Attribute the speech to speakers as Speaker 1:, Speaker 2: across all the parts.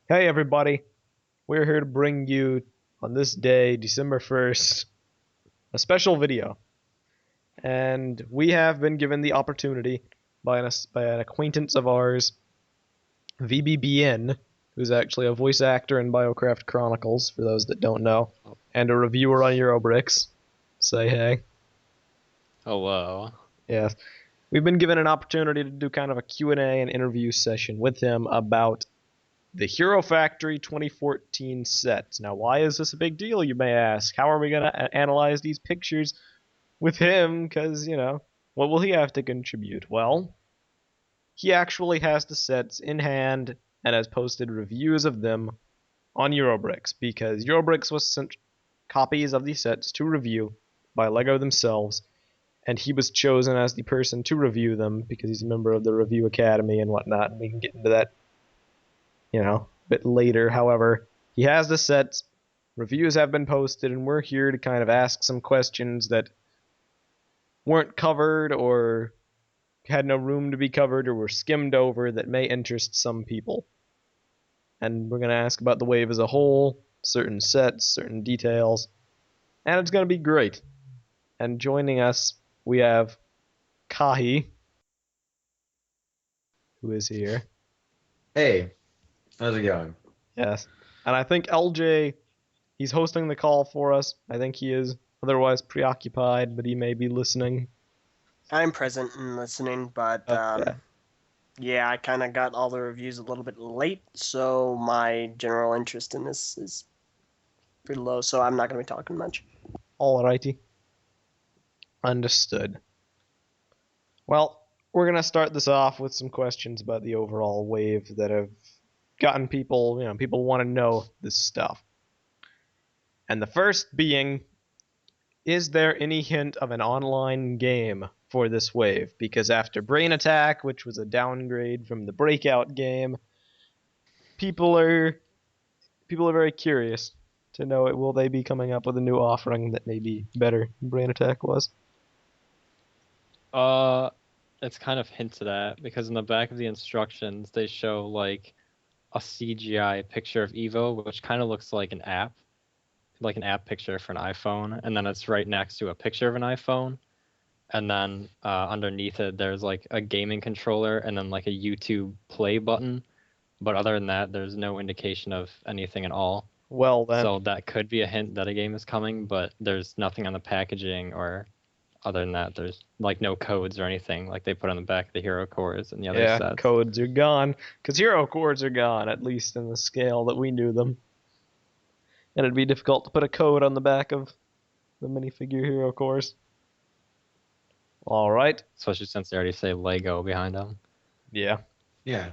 Speaker 1: Hey everybody, we're here to bring you on this day, December 1st, a special video. And we have been given the opportunity by an acquaintance of ours, VBBN, who's actually a voice actor in BioCraft Chronicles, for those that don't know, and a reviewer on Eurobricks. Say hey.
Speaker 2: Hello.
Speaker 1: Yes. We've been given an opportunity to do kind of a Q&A and interview session with him about the Hero Factory 2014 set. Now, why is this a big deal, you may ask? How are we going to analyze these pictures with him? Because, what will he have to contribute? Well, he actually has the sets in hand and has posted reviews of them on Eurobricks, because Eurobricks was sent copies of these sets to review by LEGO themselves, and he was chosen as the person to review them because he's a member of the Review Academy and whatnot, and we can get into that a bit later. However, he has the sets, reviews have been posted, and we're here to kind of ask some questions that weren't covered or had no room to be covered or were skimmed over that may interest some people. And we're going to ask about the wave as a whole, certain sets, certain details, and it's going to be great. And joining us, we have Kahi, who is here.
Speaker 3: Hey, how's it going?
Speaker 1: Yes. And I think LJ, he's hosting the call for us. I think he is otherwise preoccupied, but he may be listening.
Speaker 4: I'm present and listening, but
Speaker 1: Okay.
Speaker 4: yeah, I kind of got all the reviews a little bit late, so my general interest in this is pretty low, so I'm not going to be talking much.
Speaker 1: Alrighty. Understood. Well, we're going to start this off with some questions about the overall wave that have gotten people, people want to know this stuff. And the first being, is there any hint of an online game for this wave? Because after Brain Attack, which was a downgrade from the Breakout game, people are very curious to know will they be coming up with a new offering that may be better than Brain Attack was.
Speaker 2: It's kind of hinted at because in the back of the instructions they show like a CGI picture of Evo, which kind of looks like an app picture for an iPhone, and then it's right next to a picture of an iPhone, and then underneath it there's like a gaming controller and then like a YouTube play button, but other than that there's no indication of anything at all.
Speaker 1: Well then.
Speaker 2: So that could be a hint that a game is coming, but there's nothing on the packaging or other than that, there's like no codes or anything like they put on the back of the hero cores and the other sets.
Speaker 1: Codes are gone, because hero cores are gone, at least in the scale that we knew them. And it'd be difficult to put a code on the back of the minifigure hero cores. Alright.
Speaker 2: Especially since they already say Lego behind them.
Speaker 1: Yeah.
Speaker 3: Yeah.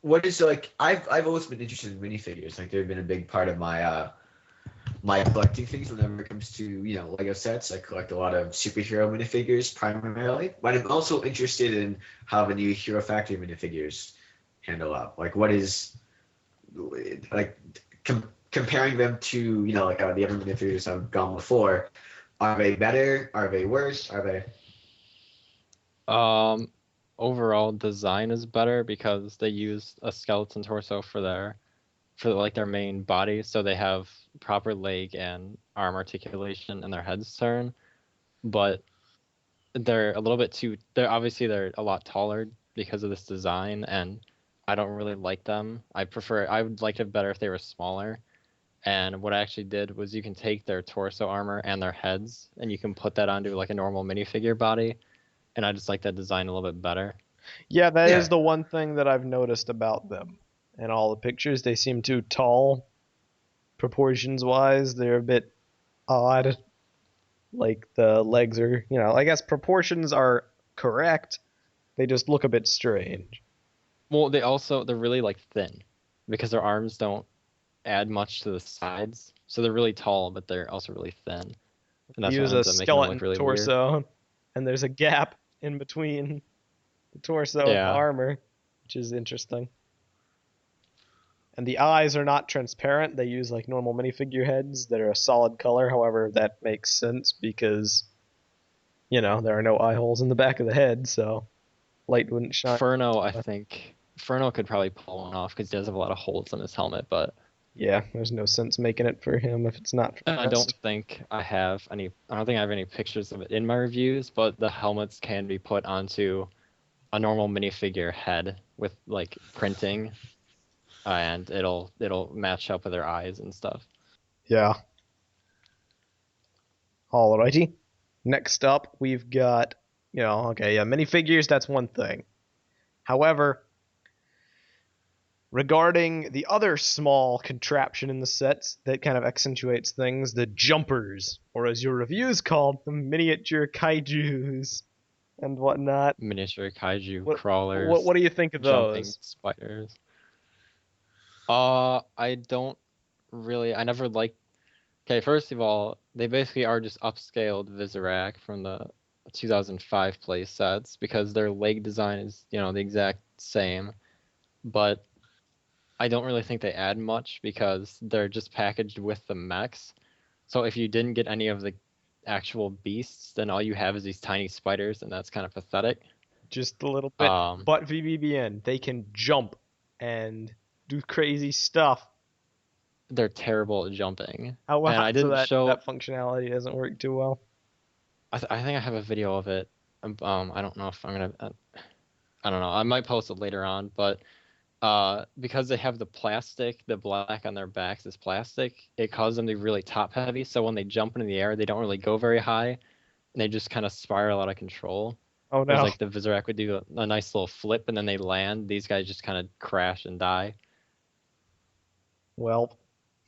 Speaker 3: What is like I've always been interested in minifigures. Like they've been a big part of my my collecting things whenever it comes to, Lego sets. I collect a lot of superhero minifigures primarily, but I'm also interested in how the new Hero Factory minifigures handle up. Like what is like comparing them to, like the other minifigures I've gone before. Are they better? Are they worse? Are they
Speaker 2: Overall design is better because they use a skeleton torso for their main body, so they have proper leg and arm articulation and their heads turn. But they're a little bit too they're a lot taller because of this design, and I don't really like them. I would like it better if they were smaller. And what I actually did was you can take their torso armor and their heads and you can put that onto like a normal minifigure body, and I just like that design a little bit better.
Speaker 1: Yeah, that is the one thing that I've noticed about them. In all the pictures, they seem too tall, proportions-wise. They're a bit odd. Like, the legs are, I guess proportions are correct. They just look a bit strange.
Speaker 2: Well, they're really like thin because their arms don't add much to the sides. So they're really tall, but they're also really thin. And that's
Speaker 1: Use
Speaker 2: what
Speaker 1: a
Speaker 2: ends up making them
Speaker 1: skeleton
Speaker 2: look really
Speaker 1: torso,
Speaker 2: weird.
Speaker 1: and there's a gap in between the torso and the armor, which is interesting. And the eyes are not transparent. They use like normal minifigure heads that are a solid color. However, that makes sense because, there are no eye holes in the back of the head, so light wouldn't shine.
Speaker 2: Furno, I think, Furno could probably pull one off because he does have a lot of holes in his helmet, but
Speaker 1: Yeah, there's no sense making it for him if it's not for
Speaker 2: I don't
Speaker 1: Rust.
Speaker 2: think I have any. I don't think I have any pictures of it in my reviews. But the helmets can be put onto a normal minifigure head with like printing, and it'll match up with their eyes and stuff.
Speaker 1: Yeah. Alrighty. Next up, we've got, minifigures, that's one thing. However, regarding the other small contraption in the sets that kind of accentuates things, the jumpers, or as your reviews called them, miniature kaijus and whatnot.
Speaker 2: Miniature kaiju
Speaker 1: What,
Speaker 2: crawlers,
Speaker 1: what do you think of
Speaker 2: jumping
Speaker 1: those?
Speaker 2: spiders. I don't really. I never liked. Okay, first of all, they basically are just upscaled Visorak from the 2005 play sets because their leg design is, the exact same. But I don't really think they add much because they're just packaged with the mechs. So if you didn't get any of the actual beasts, then all you have is these tiny spiders, and that's kind of pathetic.
Speaker 1: Just a little bit. But VBBN, they can jump and do crazy stuff.
Speaker 2: They're terrible at jumping.
Speaker 1: How
Speaker 2: and I didn't show
Speaker 1: that functionality doesn't work too well.
Speaker 2: I think I have a video of it. I don't know if I'm gonna. I don't know. I might post it later on, but because they have the plastic, the black on their backs is plastic, it causes them to be really top heavy. So when they jump into the air, they don't really go very high, and they just kind of spiral out of control.
Speaker 1: Oh no!
Speaker 2: Whereas like the Visorak would do a nice little flip, and then they land. These guys just kind of crash and die.
Speaker 1: Well,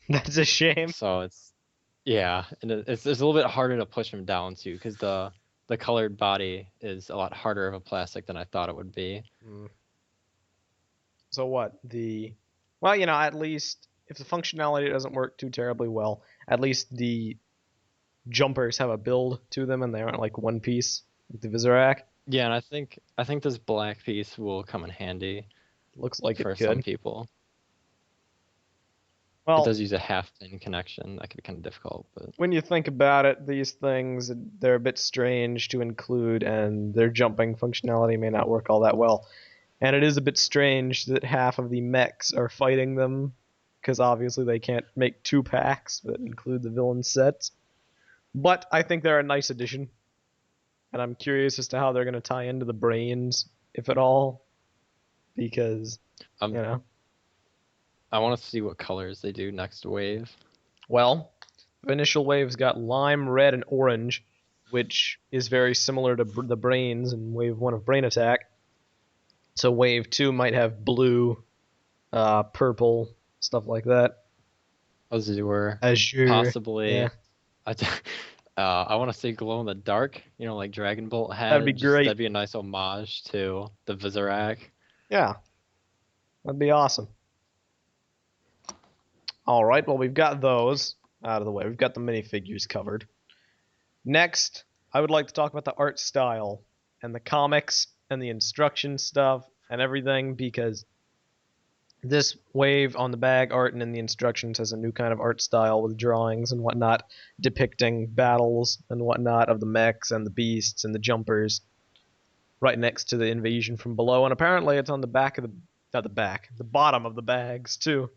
Speaker 1: that's a shame.
Speaker 2: So it's and it's a little bit harder to push them down too, because the colored body is a lot harder of a plastic than I thought it would be.
Speaker 1: So what? At least if the functionality doesn't work too terribly well, at least the jumpers have a build to them and they aren't like one piece with the Visorak.
Speaker 2: Yeah, and I think this black piece will come in handy.
Speaker 1: Looks like
Speaker 2: for
Speaker 1: it could.
Speaker 2: some people.
Speaker 1: Well,
Speaker 2: it does use a half-pin connection. That could be kind of difficult, but
Speaker 1: when you think about it, these things, they're a bit strange to include, and their jumping functionality may not work all that well. And it is a bit strange that half of the mechs are fighting them, because obviously they can't make 2 packs that include the villain sets. But I think they're a nice addition, and I'm curious as to how they're going to tie into the brains, if at all, because,
Speaker 2: I want to see what colors they do next wave.
Speaker 1: Well, the initial wave's got lime, red, and orange, which is very similar to the brains in wave 1 of Brain Attack. So wave 2 might have blue, purple, stuff like that.
Speaker 2: Azure. Possibly. Yeah. I want to see glow in the dark, like Dragon Bolt had.
Speaker 1: That'd be great.
Speaker 2: That'd be a nice homage to the Visorak.
Speaker 1: Yeah. That'd be awesome. Alright, well, we've got those out of the way. We've got the minifigures covered. Next, I would like to talk about the art style and the comics and the instruction stuff and everything, because this wave on the bag art and in the instructions has a new kind of art style with drawings and whatnot depicting battles and whatnot of the mechs and the beasts and the jumpers right next to the invasion from below. And apparently it's on the back of the bottom of the bags too,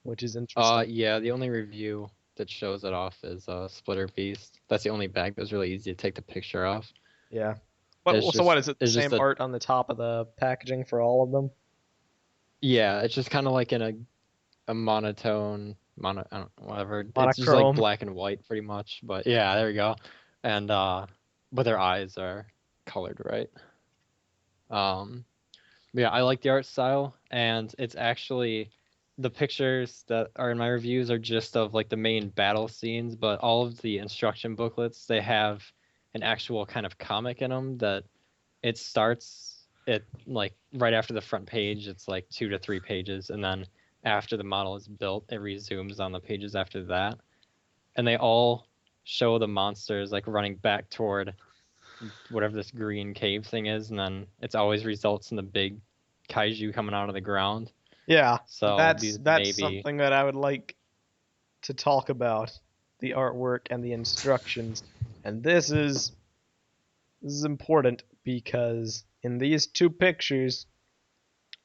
Speaker 1: which is interesting.
Speaker 2: Yeah, the only review that shows it off is Splitter Beast. That's the only bag that was really easy to take the picture of.
Speaker 1: Yeah. What is it? The same art on the top of the packaging for all of them?
Speaker 2: Yeah, it's just kind of like in a monotone, whatever.
Speaker 1: Monochrome.
Speaker 2: It's just like black and white pretty much. But yeah, there we go. And but their eyes are colored right. Yeah, I like the art style, and it's actually the pictures that are in my reviews are just of like the main battle scenes, but all of the instruction booklets, they have an actual kind of comic in them that it starts at like right after the front page. It's like 2 to 3 pages, and then after the model is built, it resumes on the pages after that, and they all show the monsters like running back toward whatever this green cave thing is, and then it's always results in the big kaiju coming out of the ground.
Speaker 1: Yeah,
Speaker 2: so
Speaker 1: that's something that I would like to talk about, the artwork and the instructions. And this is important because in these 2 pictures,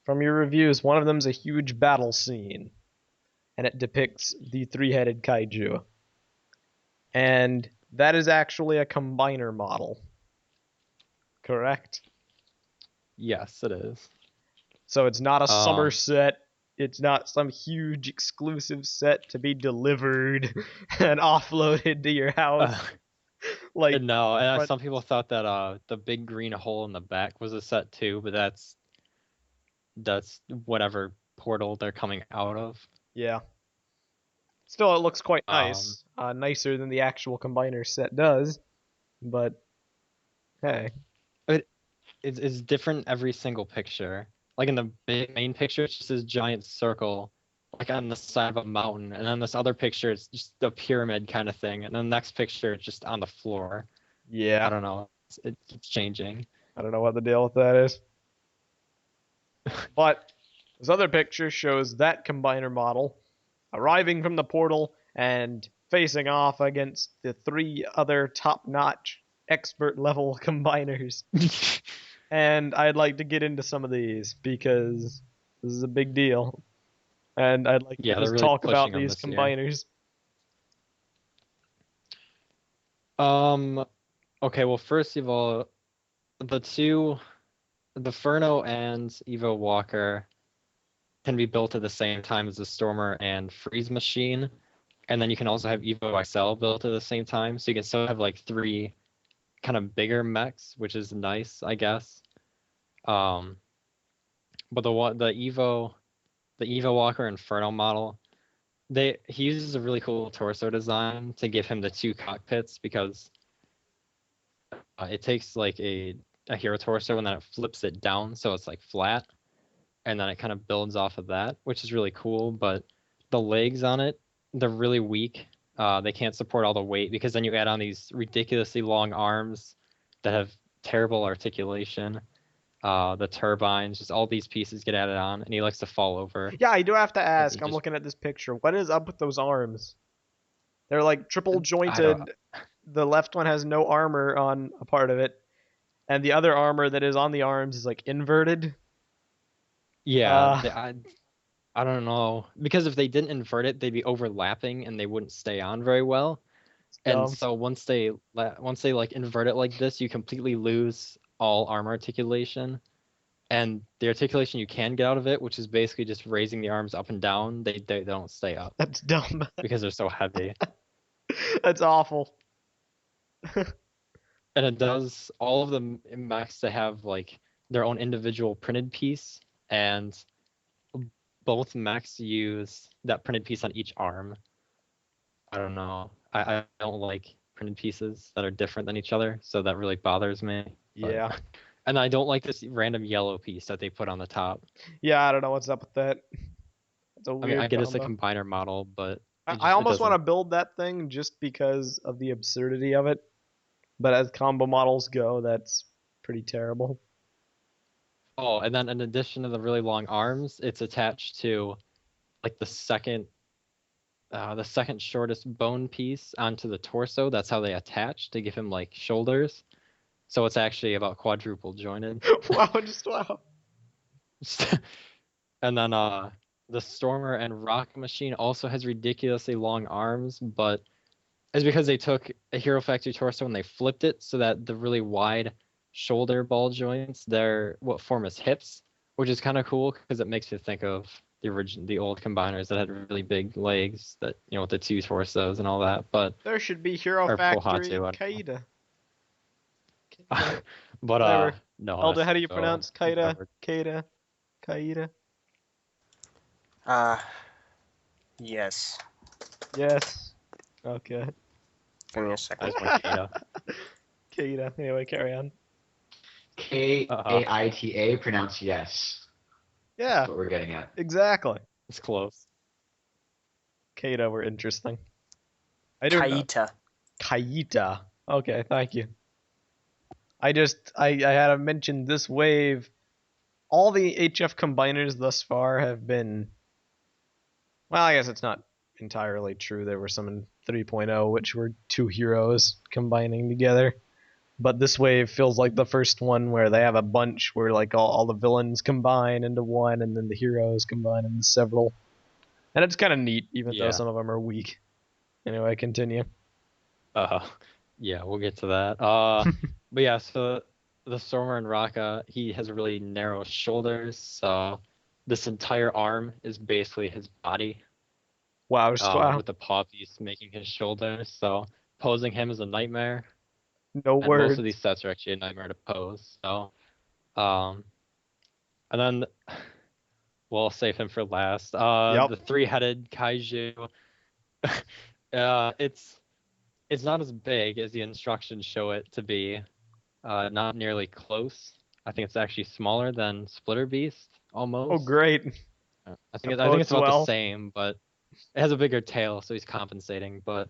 Speaker 1: from your reviews, one of them's a huge battle scene, and it depicts the three-headed kaiju. And that is actually a combiner model. Correct?
Speaker 2: Yes, it is.
Speaker 1: So it's not a summer
Speaker 2: Um,
Speaker 1: set. It's not some huge exclusive set to be delivered and offloaded to your house. Like
Speaker 2: no, and
Speaker 1: but
Speaker 2: some people thought that the big green hole in the back was a set too, but that's whatever portal they're coming out of.
Speaker 1: yeah. Still, it looks quite
Speaker 2: Um,
Speaker 1: nice. Nicer than the actual combiner set does. But hey,
Speaker 2: it's different every single picture. Like in the main picture, it's just this giant circle, like on the side of a mountain, and then this other picture, it's just a pyramid kind of thing, and then the next picture, it's just on the floor.
Speaker 1: yeah.
Speaker 2: I don't know. It keeps changing.
Speaker 1: I don't know what the deal with that is. But this other picture shows that combiner model arriving from the portal and facing off against the three other top-notch expert level combiners. And I'd like to get into some of these because this is a big deal. And I'd like to
Speaker 2: Yeah, they're
Speaker 1: just
Speaker 2: really
Speaker 1: talk about
Speaker 2: pushing 'em
Speaker 1: these
Speaker 2: this year.
Speaker 1: combiners.
Speaker 2: Okay, well, first of all, the Furno and Evo Walker can be built at the same time as the Stormer and Freeze Machine. And then you can also have Evo XL built at the same time. So you can still have like three kind of bigger mechs, which is nice, I guess. But the Evo Walker Inferno model, he uses a really cool torso design to give him the two cockpits because it takes like a hero torso and then it flips it down so it's like flat, and then it kind of builds off of that, which is really cool. But the legs on it, they're really weak. They can't support all the weight because then you add on these ridiculously long arms that have terrible articulation. The turbines, just all these pieces get added on, and he likes to fall over.
Speaker 1: Yeah, I do have to
Speaker 2: And
Speaker 1: ask.
Speaker 2: he
Speaker 1: I'm
Speaker 2: just-
Speaker 1: looking at this picture. What is up with those arms? They're like triple jointed. The left one has no armor on a part of it, and the other armor that is on the arms is like inverted.
Speaker 2: Yeah, I don't know, because if they didn't invert it, they'd be overlapping and they wouldn't stay on very well. And
Speaker 1: Dumb.
Speaker 2: so once they like invert it like this, you completely lose all armor articulation. And the articulation you can get out of it, which is basically just raising the arms up and down, they don't stay up
Speaker 1: That's dumb.
Speaker 2: because they're so heavy.
Speaker 1: That's awful.
Speaker 2: And it does all of the mechs to have like their own individual printed piece, and both mechs use that printed piece on each arm. I don't know. I don't like printed pieces that are different than each other, so that really bothers me. But-
Speaker 1: Yeah.
Speaker 2: And I don't like this random yellow piece that they put on the top.
Speaker 1: Yeah, I don't know what's up with that. It's a
Speaker 2: I
Speaker 1: weird
Speaker 2: mean, I get it's a
Speaker 1: combo.
Speaker 2: combiner model, but
Speaker 1: I almost want to
Speaker 2: doesn't.
Speaker 1: build that thing just because of the absurdity of it. But as combo models go, that's pretty terrible.
Speaker 2: Oh, and then in addition to the really long arms, it's attached to like the second shortest bone piece onto the torso. That's how they attach to give him like shoulders. So it's actually about quadruple jointed.
Speaker 1: Wow, just wow.
Speaker 2: And then the Stormer and Rock Machine also has ridiculously long arms, but it's because they took a Hero Factory torso and they flipped it so that the really wide shoulder ball joints, they're what form as hips, which is kind of cool because it makes you think of the old combiners that had really big legs that, you know, with the two torsos and all that. But
Speaker 1: There should be Hero
Speaker 2: Or
Speaker 1: Factory
Speaker 2: Pohatu, I don't know.
Speaker 1: Kaida.
Speaker 2: but
Speaker 1: Whatever.
Speaker 2: no.
Speaker 1: Elder,
Speaker 2: that's
Speaker 1: how do you
Speaker 2: so
Speaker 1: pronounce Kaida?
Speaker 2: covered.
Speaker 1: Kaida?
Speaker 4: Yes.
Speaker 1: Yes. Okay.
Speaker 4: Give me a
Speaker 2: I
Speaker 4: second.
Speaker 2: just went Kaida.
Speaker 1: Kaida. Anyway, carry on.
Speaker 3: Kaita, pronounce yes.
Speaker 1: Yeah,
Speaker 3: That's what we're getting at.
Speaker 1: exactly.
Speaker 2: It's close.
Speaker 1: Kaida were interesting. I don't know.
Speaker 4: Kaita.
Speaker 1: Kaita. Okay, thank you. I had to mention this wave. All the HF combiners thus far have been. Well, I guess it's not entirely true. There were some in 3.0 which were two heroes combining together. But this wave feels like the first one where they have a bunch where like all the villains combine into one, and then the heroes combine into several. And it's kind of neat, even though
Speaker 2: Yeah.
Speaker 1: some of them are weak. Anyway, continue.
Speaker 2: Yeah, we'll get to that. But yeah, so the Stormer and Raka, he has really narrow shoulders, so this entire arm is basically his body,
Speaker 1: Wow, wow.
Speaker 2: with the paw piece making his shoulders. So posing him is a nightmare,
Speaker 1: No
Speaker 2: and most
Speaker 1: words.
Speaker 2: of these sets are actually a nightmare to pose. So, and then we'll save him for last.
Speaker 1: Yep.
Speaker 2: The three-headed kaiju. It's not as big as the instructions show it to be. Not nearly close. I think it's actually smaller than Splitter Beast, almost.
Speaker 1: Oh, great.
Speaker 2: I think
Speaker 1: bodes
Speaker 2: it's about
Speaker 1: well.
Speaker 2: the same, but it has a bigger tail, so he's compensating. But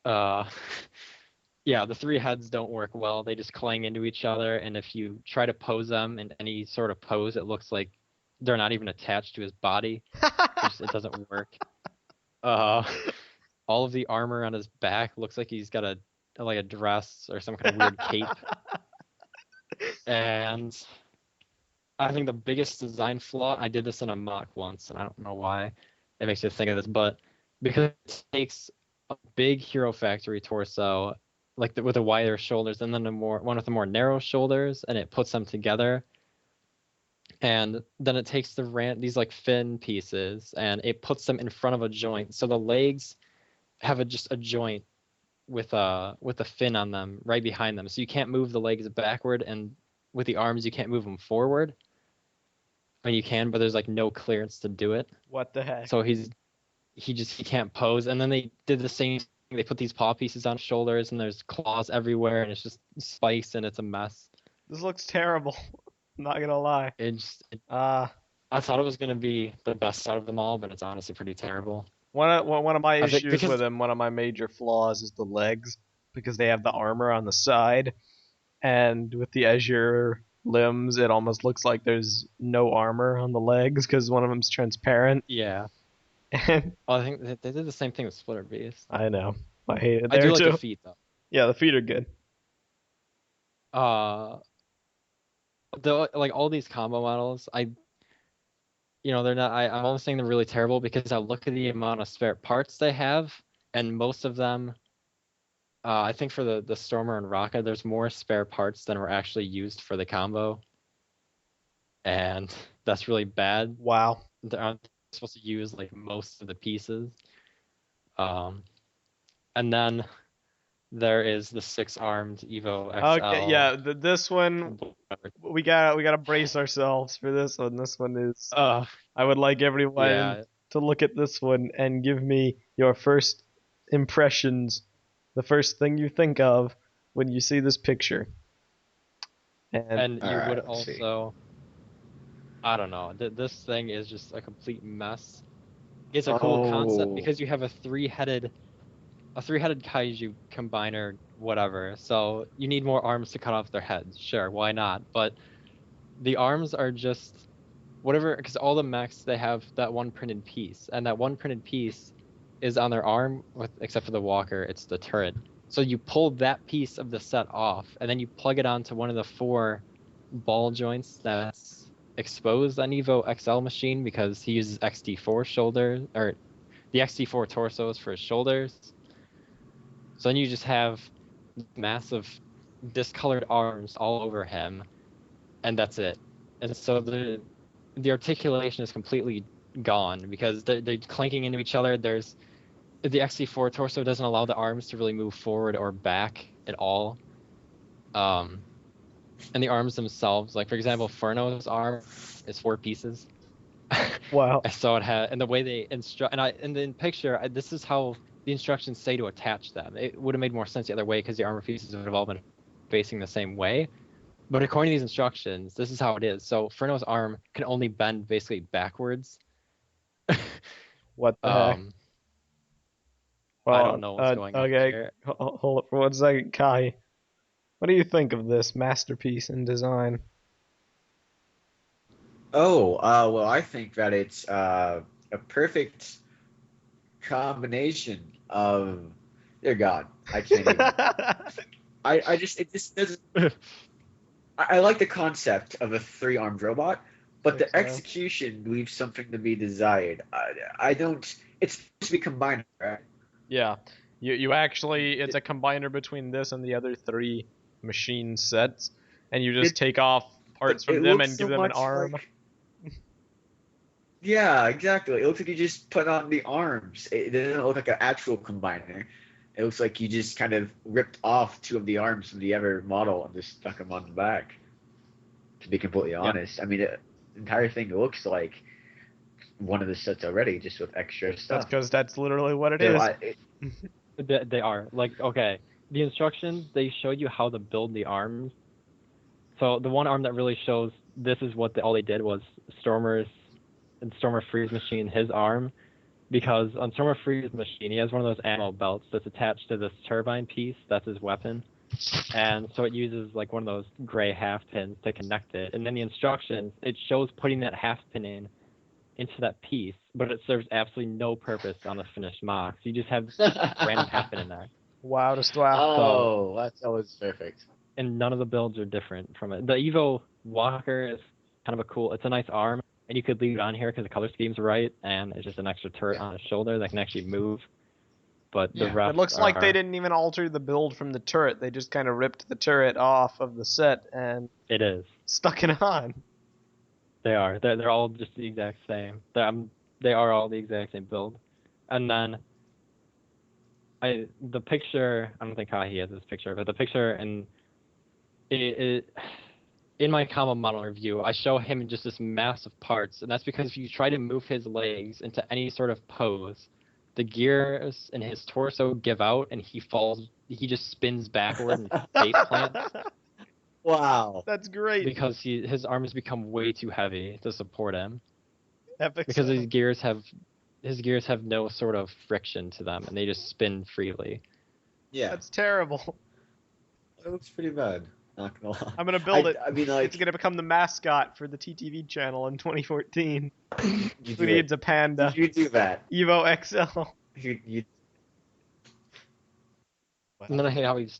Speaker 2: yeah, the three heads don't work well. They just clang into each other, and if you try to pose them in any sort of pose, it looks like they're not even attached to his body. It doesn't work. All of the armor on his back looks like he's got a dress or some kind of weird cape. And I think the biggest design flaw, I did this in a mock once, and I don't know why it makes you think of this, but because it takes a big Hero Factory torso, like with the wider shoulders, and then one with the more narrow shoulders, and it puts them together. And then it takes these like fin pieces, and it puts them in front of a joint. So the legs have just a joint with a fin on them right behind them, so you can't move the legs backward, and with the arms you can't move them forward. I mean, you can, but there's like no clearance to do it.
Speaker 1: What the heck?
Speaker 2: So he can't pose. And then they did the same thing. They put these paw pieces on his shoulders, and there's claws everywhere, and it's just spikes, and it's a mess.
Speaker 1: This looks terrible. I'm not gonna lie.
Speaker 2: I thought it was gonna be the best out of them all, but it's honestly pretty terrible.
Speaker 1: One of my
Speaker 2: I think
Speaker 1: issues
Speaker 2: because-
Speaker 1: with him, one of my major flaws is the legs, because they have the armor on the side, and with the azure limbs, it almost looks like there's no armor on the legs because one of them's transparent.
Speaker 2: Yeah.
Speaker 1: And
Speaker 2: Well, I think they did the same thing with Splitter Beast.
Speaker 1: I know, I hate it
Speaker 2: I
Speaker 1: there
Speaker 2: do like
Speaker 1: too.
Speaker 2: the feet though.
Speaker 1: Yeah, the feet are good.
Speaker 2: Like all these combo models, they're not. I'm almost saying they're really terrible because I look at the amount of spare parts they have, and most of them, I think for the Stormer and Raka, there's more spare parts than were actually used for the combo, and that's really bad.
Speaker 1: Wow.
Speaker 2: They aren't supposed to use like most of the pieces. And then there is the 6-armed Evo XL.
Speaker 1: Okay, yeah, this one we gotta brace ourselves for this one. This one is. I would like everyone to look at this one and give me your first impressions, the first thing you think of when you see this picture.
Speaker 2: And you would
Speaker 3: let's see.
Speaker 2: also, I don't know, this thing is just a complete mess. It's a cool concept because you have a three-headed kaiju combiner, whatever. So you need more arms to cut off their heads. Sure, why not? But the arms are just whatever, because all the mechs, they have that one printed piece, and that one printed piece is on their arm, except for the walker, it's the turret. So you pull that piece of the set off, and then you plug it onto one of the 4 ball joints that's exposed on Evo XL Machine, because he uses XT4 shoulders, or the XT4 torsos for his shoulders. So then you just have massive discolored arms all over him, and that's it. And so the articulation is completely gone because they're clanking into each other. The XT4 torso doesn't allow the arms to really move forward or back at all. And the arms themselves, like for example, Furno's arm is 4 pieces.
Speaker 1: Wow.
Speaker 2: So it had, and the way they instruct, in the picture, this is how the instructions say to attach them. It would have made more sense the other way because the armor pieces would have all been facing the same way. But according to these instructions, this is how it is. So Furno's arm can only bend basically backwards.
Speaker 1: What the heck?
Speaker 2: Well, I don't know what's going on here.
Speaker 1: Hold up for 1 second, Kai. What do you think of this masterpiece in design?
Speaker 3: Well, I think that it's a perfect combination of. Dear God, I can't even. I just it just doesn't. I like the concept of a 3-armed robot, but
Speaker 1: Think
Speaker 3: the
Speaker 1: so.
Speaker 3: execution leaves something to be desired. I don't. It's supposed to be combined, right?
Speaker 1: Yeah, you actually it's a combiner between this and the other 3 machine sets, and you just
Speaker 3: It,
Speaker 1: take off parts
Speaker 3: but
Speaker 1: from
Speaker 3: it
Speaker 1: them
Speaker 3: looks
Speaker 1: and give
Speaker 3: so
Speaker 1: them an
Speaker 3: much
Speaker 1: arm.
Speaker 3: like. Yeah, exactly. It looks like you just put on the arms. It doesn't look like an actual combiner. It looks like you just kind of ripped off 2 of the arms from the other model and just stuck them on the back. To be completely honest, I mean, the entire thing looks like one of the sets already, just with extra
Speaker 1: That's
Speaker 3: stuff.
Speaker 1: because that's literally what it
Speaker 3: So
Speaker 1: is.
Speaker 2: They are like, okay, the instructions, they show you how to build the arms. So the one arm that really shows this is what all they did was Stormer Freeze Machine, his arm, because on Stormer Freeze Machine he has one of those ammo belts that's attached to this turbine piece. That's his weapon, and so it uses like one of those gray half pins to connect it. And then the instructions, it shows putting that half pin into that piece, but it serves absolutely no purpose on the finished MOX. You just have random half pin in there.
Speaker 1: Wow, just wow.
Speaker 3: Oh, that's always perfect.
Speaker 2: And none of the builds are different from it. The Evo Walker is kind of a cool, it's a nice arm, and you could leave it on here because the color scheme's right, and it's just an extra turret on his shoulder that can actually move. But the
Speaker 3: Yeah.
Speaker 2: rest
Speaker 1: It looks like they
Speaker 2: are-
Speaker 1: didn't even alter the build from the turret. They just kind of ripped the turret off of the set and
Speaker 2: It is.
Speaker 1: stuck it on.
Speaker 2: They are. They're all just the exact same. They are all the exact same build. And then the picture, I don't think he has this picture, but the picture and in my combo model review, I show him in just this mass of parts, and that's because if you try to move his legs into any sort of pose, the gears in his torso give out, and he falls. He just spins backward and face plants
Speaker 3: Wow.
Speaker 1: That's great.
Speaker 2: because his arms become way too heavy to support him.
Speaker 1: Epic
Speaker 2: Because
Speaker 1: stuff.
Speaker 2: his gears have no sort of friction to them, and they just spin freely.
Speaker 3: Yeah,
Speaker 1: That's terrible.
Speaker 3: it looks pretty bad. Not gonna lie.
Speaker 1: I'm gonna build it.
Speaker 3: I mean, like,
Speaker 1: It's gonna become the mascot for the TTV channel in 2014.
Speaker 3: you
Speaker 1: Who
Speaker 3: do
Speaker 1: needs
Speaker 3: it.
Speaker 1: a panda?
Speaker 3: You do that.
Speaker 1: Evo XL.
Speaker 3: You
Speaker 2: And then I hate how he's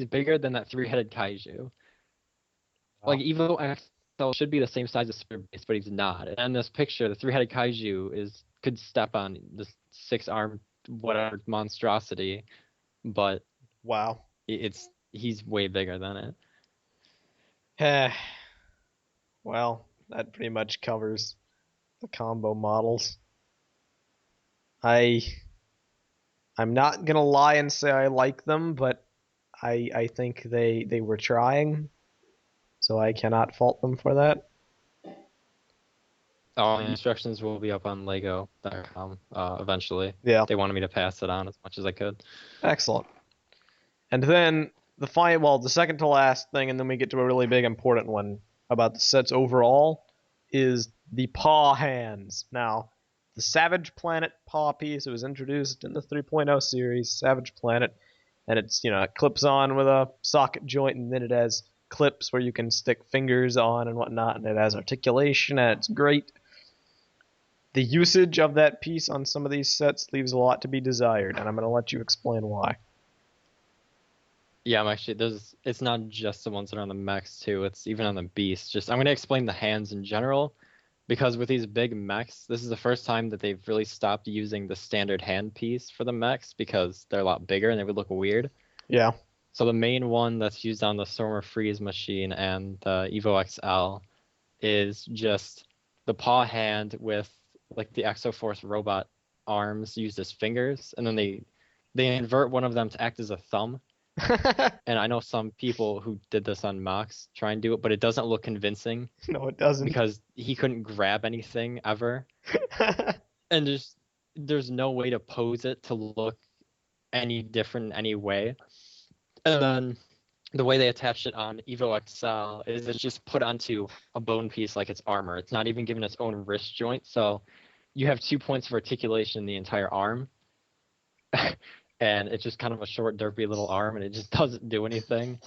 Speaker 2: bigger than that 3-headed kaiju. Like Evo XL should be the same size as Super Base, but he's not. And in this picture, the 3-headed kaiju could step on this 6-armed whatever monstrosity, but
Speaker 1: Wow.
Speaker 2: he's way bigger than it.
Speaker 1: Well, that pretty much covers the combo models. I'm not gonna lie and say I like them, but I think they were trying, so I cannot fault them for that.
Speaker 2: All the instructions will be up on Lego.com eventually.
Speaker 1: Yeah.
Speaker 2: They wanted me to pass it on as much as I could.
Speaker 1: Excellent. And then the second to last thing, and then we get to a really big important one about the sets overall, is the paw hands. Now, the Savage Planet paw piece, it was introduced in the 3.0 series, Savage Planet, and it clips on with a socket joint, and then it has clips where you can stick fingers on and whatnot, and it has articulation, and it's great. The usage of that piece on some of these sets leaves a lot to be desired, and I'm going to let you explain why.
Speaker 2: Yeah, I'm actually it's not just the ones that are on the mechs too, it's even on the beasts. I'm gonna explain the hands in general, because with these big mechs, this is the first time that they've really stopped using the standard hand piece for the mechs because they're a lot bigger and they would look weird.
Speaker 1: Yeah.
Speaker 2: So the main one that's used on the Stormer Freeze Machine and the Evo XL is just the paw hand with like the Exoforce robot arms used as fingers, and then they invert one of them to act as a thumb. And I know some people who did this on Mox try and do it, but it doesn't look convincing
Speaker 1: No, it doesn't.
Speaker 2: because he couldn't grab anything ever. And there's no way to pose it to look any different in any way. And then the way they attached it on Evo XL is it's just put onto a bone piece like it's armor. It's not even given its own wrist joint, so you have 2 points of articulation in the entire arm. And it's just kind of a short, derpy little arm, and it just doesn't do anything.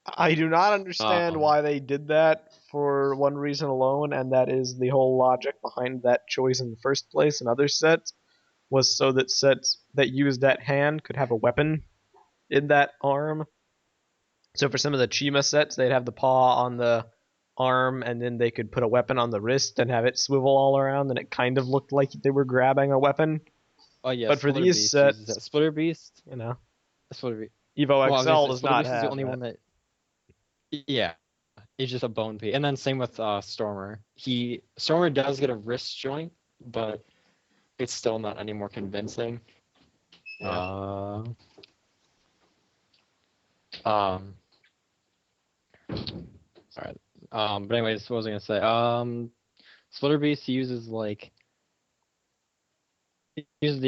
Speaker 1: I do not understand why they did that for one reason alone, and that is the whole logic behind that choice in the first place in other sets was so that sets that used that hand could have a weapon. in that arm. So for some of the Chima sets, they'd have the paw on the arm, and then they could put a weapon on the wrist and have it swivel all around, and it kind of looked like they were grabbing a weapon.
Speaker 2: Oh yeah,
Speaker 1: But for
Speaker 2: Splitter
Speaker 1: these
Speaker 2: Beast
Speaker 1: sets,
Speaker 2: uses that. Splitter Beast,
Speaker 1: you know,
Speaker 2: Splitter Beast.
Speaker 1: Evo
Speaker 2: Well, I was gonna
Speaker 1: XL
Speaker 2: say
Speaker 1: does
Speaker 2: Splitter
Speaker 1: not
Speaker 2: Beast is the
Speaker 1: have
Speaker 2: only
Speaker 1: that.
Speaker 2: one that. Yeah, it's just a bone piece. And then same with Stormer. Stormer does get a wrist joint, but it's still not any more convincing.
Speaker 1: Yeah.
Speaker 2: Sorry. But anyways, what was I gonna say? Splitter Beast uses the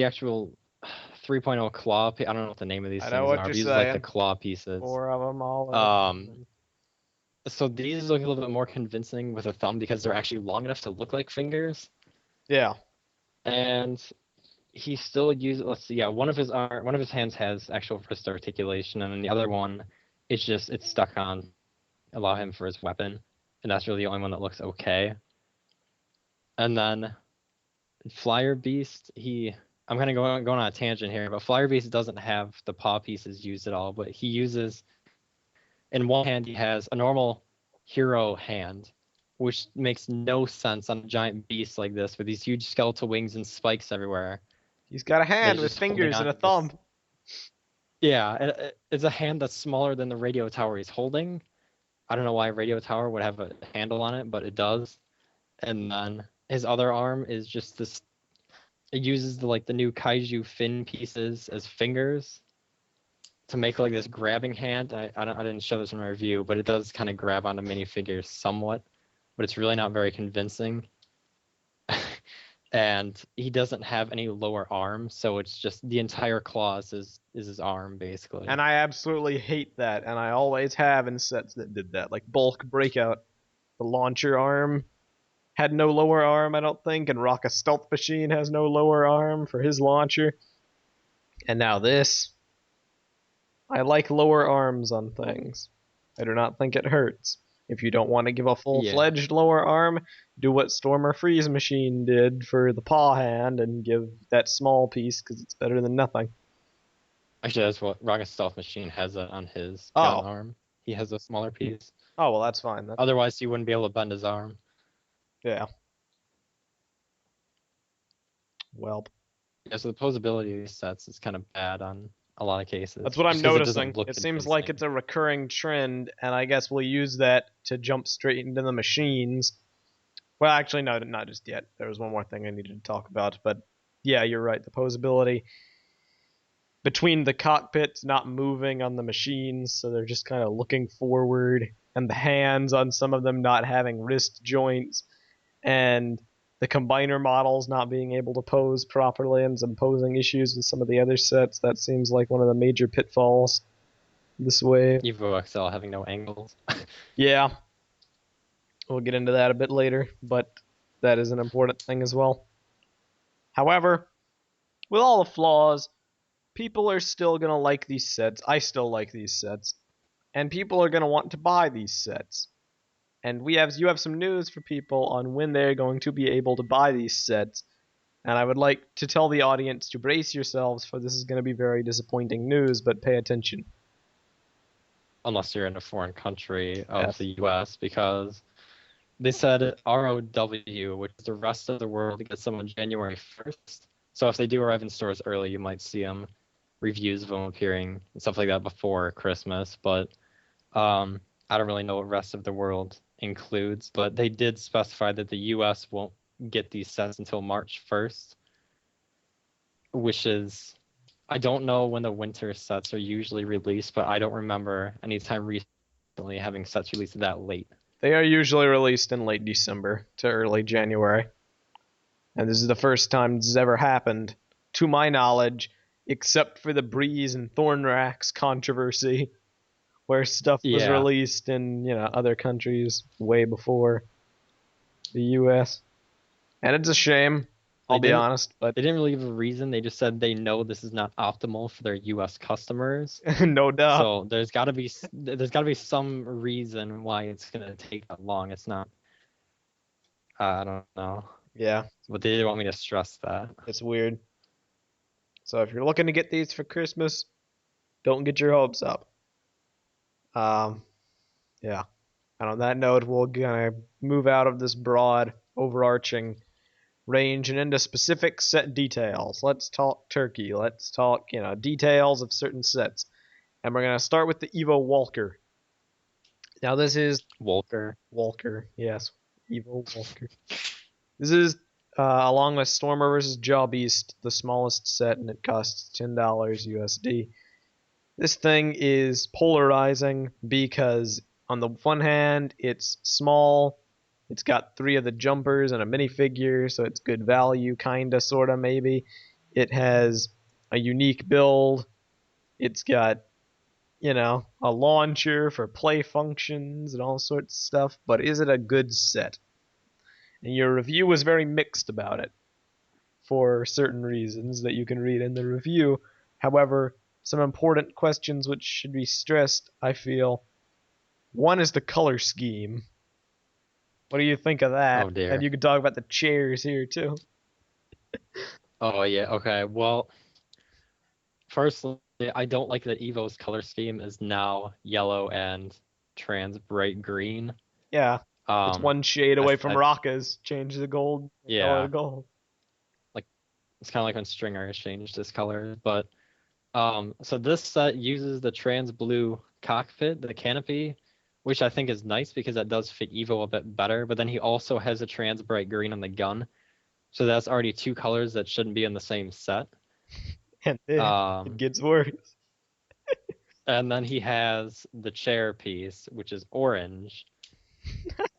Speaker 2: actual 3.0 claw. I don't know what the name of these
Speaker 1: I
Speaker 2: things
Speaker 1: know what
Speaker 2: are.
Speaker 1: you're
Speaker 2: But uses like the
Speaker 1: saying.
Speaker 2: claw pieces.
Speaker 1: 4 of them all.
Speaker 2: So these look a little bit more convincing with a thumb because they're actually long enough to look like fingers.
Speaker 1: Yeah.
Speaker 2: And he still uses. Let's see. Yeah, one of his hands has actual wrist articulation, and then the other one, it's stuck on. Allow him for his weapon, and that's really the only one that looks okay. And then Flyer Beast, I'm kind of going on a tangent here, but Flyer Beast doesn't have the paw pieces used at all, but he uses, in one hand he has a normal hero hand, which makes no sense on a giant beast like this with these huge skeletal wings and spikes everywhere.
Speaker 1: He's got a hand
Speaker 2: He's
Speaker 1: with
Speaker 2: just holding
Speaker 1: fingers and
Speaker 2: on
Speaker 1: a
Speaker 2: to
Speaker 1: thumb.
Speaker 2: Yeah, it's a hand that's smaller than the radio tower he's holding. I don't know why a radio tower would have a handle on it, but it does. And then his other arm is just this. It uses the new kaiju fin pieces as fingers to make like this grabbing hand. I didn't show this in my review, but it does kind of grab onto minifigures somewhat, but it's really not very convincing. And he doesn't have any lower arm, so it's just the entire claws is his arm basically.
Speaker 1: And I absolutely hate that, and I always have in sets that did that. Like Bulk Breakout, the launcher arm had no lower arm, I don't think, and Rock a Stealth Machine has no lower arm for his launcher. And now this. I like lower arms on things. I do not think it hurts. If you don't want to give a full-fledged lower arm, do what Stormer Freeze Machine did for the paw hand and give that small piece, because it's better than nothing.
Speaker 2: Actually, that's what Rocket Stealth Machine has that on his gun arm. He has a smaller piece.
Speaker 1: Oh, well, that's fine.
Speaker 2: Otherwise, he wouldn't be able to bend his arm.
Speaker 1: Yeah. Well.
Speaker 2: Yeah, so the posability of these sets is kind of bad on a lot of cases.
Speaker 1: That's what I'm noticing. It seems like it's a recurring trend, and I guess we'll use that to jump straight into the machines. Well, actually, no, not just yet. There was one more thing I needed to talk about, but yeah, you're right. The posability between the cockpits not moving on the machines, so they're just kind of looking forward, and the hands on some of them not having wrist joints, and the combiner models not being able to pose properly, and some posing issues with some of the other sets. That seems like one of the major pitfalls this way.
Speaker 2: Evo XL having no angles.
Speaker 1: Yeah. We'll get into that a bit later, but that is an important thing as well. However, with all the flaws, people are still going to like these sets. I still like these sets. And people are going to want to buy these sets. And you have some news for people on when they're going to be able to buy these sets. And I would like to tell the audience to brace yourselves, for this is going to be very disappointing news, but pay attention.
Speaker 2: Unless you're in a foreign country of the US, because they said ROW, which is the rest of the world, gets them on January 1st. So if they do arrive in stores early, you might see them, reviews of them appearing and stuff like that before Christmas. But I don't really know what rest of the world includes. But they did specify that the US won't get these sets until March 1st, which is, I don't know when the winter sets are usually released, but I don't remember any time recently having sets released that late.
Speaker 1: They are usually released in late December to early January. And this is the first time this has ever happened, to my knowledge, except for the Breeze and Thornrax controversy, where stuff was released in, other countries way before the US. And it's a shame, I'll be honest, but
Speaker 2: they didn't really give a reason. They just said they know this is not optimal for their US customers.
Speaker 1: No doubt.
Speaker 2: So there's got to be some reason why it's going to take that long. It's not, I don't know.
Speaker 1: Yeah.
Speaker 2: But they didn't want me to stress that.
Speaker 1: It's weird. So if you're looking to get these for Christmas, Don't get your hopes up. Yeah. And on that note, we'll kind of move out of this broad, overarching range and into specific set details. Let's talk turkey. Let's talk, details of certain sets. And we're going to start with the Evo Walker. Now this is
Speaker 2: Walker.
Speaker 1: Yes. Evo Walker. This is along with Stormer vs. Jawbeast, the smallest set, and it costs $10 USD. This thing is polarizing because on the one hand, it's small. It's got 3 of the jumpers and a minifigure, so it's good value, kinda, sorta, maybe. It has a unique build. It's got, a launcher for play functions and all sorts of stuff, but is it a good set? And your review was very mixed about it, for certain reasons that you can read in the review. However, some important questions which should be stressed, I feel. One is the color scheme. What do you think of that?
Speaker 2: Oh, dear.
Speaker 1: And you can talk about the chairs here too.
Speaker 2: Oh yeah, okay. Well, firstly, I don't like that Evo's color scheme is now yellow and trans bright green.
Speaker 1: Yeah, it's one shade away from
Speaker 2: I-
Speaker 1: Rocka's. Change the gold, yellow to gold.
Speaker 2: It's kind of like when Stringer has changed his color, but so this set uses the trans blue cockpit, the canopy, which I think is nice because that does fit Evo a bit better. But then he also has a trans bright green on the gun, so that's already 2 colors that shouldn't be in the same set.
Speaker 1: And then it gets worse.
Speaker 2: And then he has the chair piece, which is orange,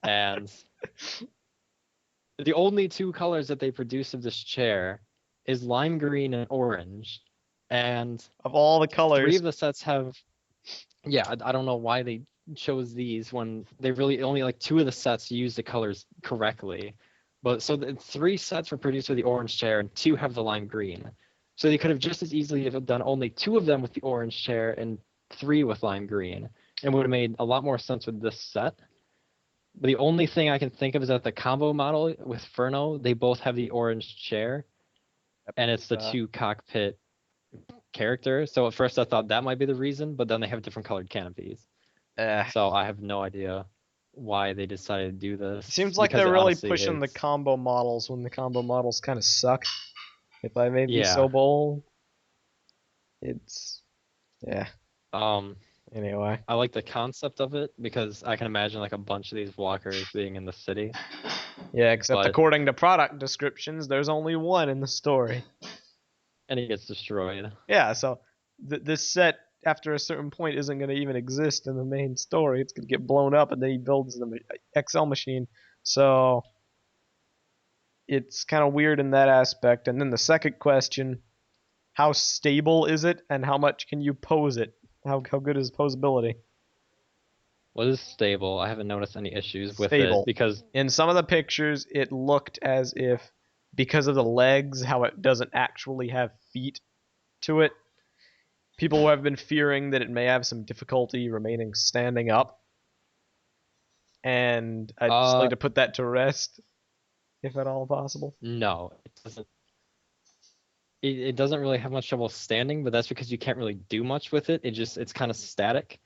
Speaker 2: and the only 2 colors that they produce of this chair is lime green and orange. And
Speaker 1: Of all the
Speaker 2: 3
Speaker 1: colors,
Speaker 2: of the sets have, I don't know why they chose these when they really only like 2 of the sets use the colors correctly. But so the 3 sets were produced with the orange chair and 2 have the lime green. So they could have just as easily have done only 2 of them with the orange chair and 3 with lime green, and would have made a lot more sense with this set. But the only thing I can think of is that the combo model with Furno, they both have the orange chair, and it's the 2 cockpit characters. So at first I thought that might be the reason, but then they have different colored canopies. So I have no idea why they decided to do this.
Speaker 1: It seems like
Speaker 2: because
Speaker 1: they're really
Speaker 2: honestly,
Speaker 1: pushing the
Speaker 2: it's-
Speaker 1: combo models when the combo models kind of suck. If I may be
Speaker 2: Yeah.
Speaker 1: so bold. It's, anyway.
Speaker 2: I like the concept of it because I can imagine like a bunch of these walkers being in the city.
Speaker 1: Yeah, except
Speaker 2: But-
Speaker 1: according to product descriptions, there's only one in the story.
Speaker 2: And it gets destroyed.
Speaker 1: Yeah, so this set, after a certain point, isn't going to even exist in the main story. It's going to get blown up, and then he builds the XL machine. So it's kind of weird in that aspect. And then the second question, how stable is it, and how much can you pose it? How good is posability?
Speaker 2: What is stable? I haven't noticed any issues with
Speaker 1: Stable.
Speaker 2: it because
Speaker 1: In some of the pictures, it looked as if, because of the legs, how it doesn't actually have feet to it, people have been fearing that it may have some difficulty remaining standing up. And I'd just like to put that to rest, if at all possible.
Speaker 2: no, it doesn't. It doesn't really have much trouble standing, but that's because you can't really do much with it. It's kind of static,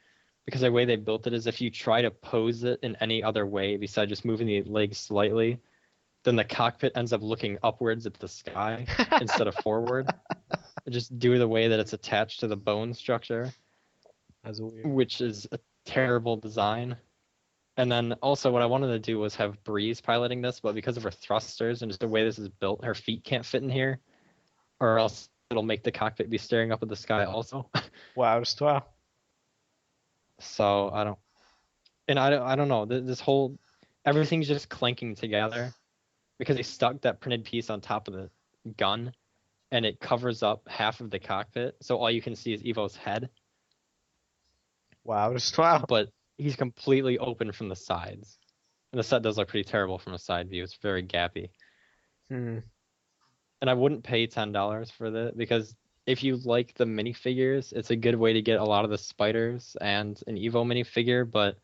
Speaker 2: because the way they built it is if you try to pose it in any other way besides just moving the legs slightly, then the cockpit ends up looking upwards at the sky instead of forward. Just due to the way that it's attached to the bone structure,
Speaker 1: That's weird.
Speaker 2: which is a terrible design. And then also what I wanted to do was have Breeze piloting this, but because of her thrusters and just the way this is built, her feet can't fit in here, or else it'll make the cockpit be staring up at the sky also.
Speaker 1: Wow, just wow.
Speaker 2: So I don't know. This whole everything's just clanking together because they stuck that printed piece on top of the gun, and it covers up half of the cockpit, so all you can see is Evo's head.
Speaker 1: Wow, just wow.
Speaker 2: But he's completely open from the sides, and the set does look pretty terrible from a side view. It's very gappy, and I wouldn't pay $10 for that because if you like the minifigures, it's a good way to get a lot of the spiders and an Evo minifigure, but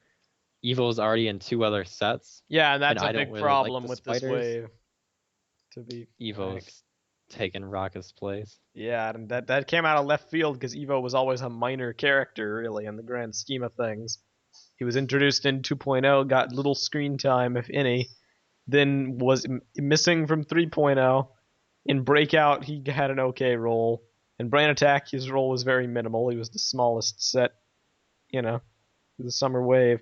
Speaker 2: Evo's already in 2 other sets.
Speaker 1: Yeah, and that's
Speaker 2: I
Speaker 1: a
Speaker 2: don't
Speaker 1: big
Speaker 2: really
Speaker 1: problem
Speaker 2: like the
Speaker 1: with
Speaker 2: spiders.
Speaker 1: this wave. To be frank.
Speaker 2: Evo's taken Rocka's place.
Speaker 1: Yeah, and that came out of left field because Evo was always a minor character, really, in the grand scheme of things. He was introduced in 2.0, got little screen time, if any, then was missing from 3.0. In Breakout, he had an okay role. In Brain Attack, his role was very minimal. He was the smallest set, the summer wave.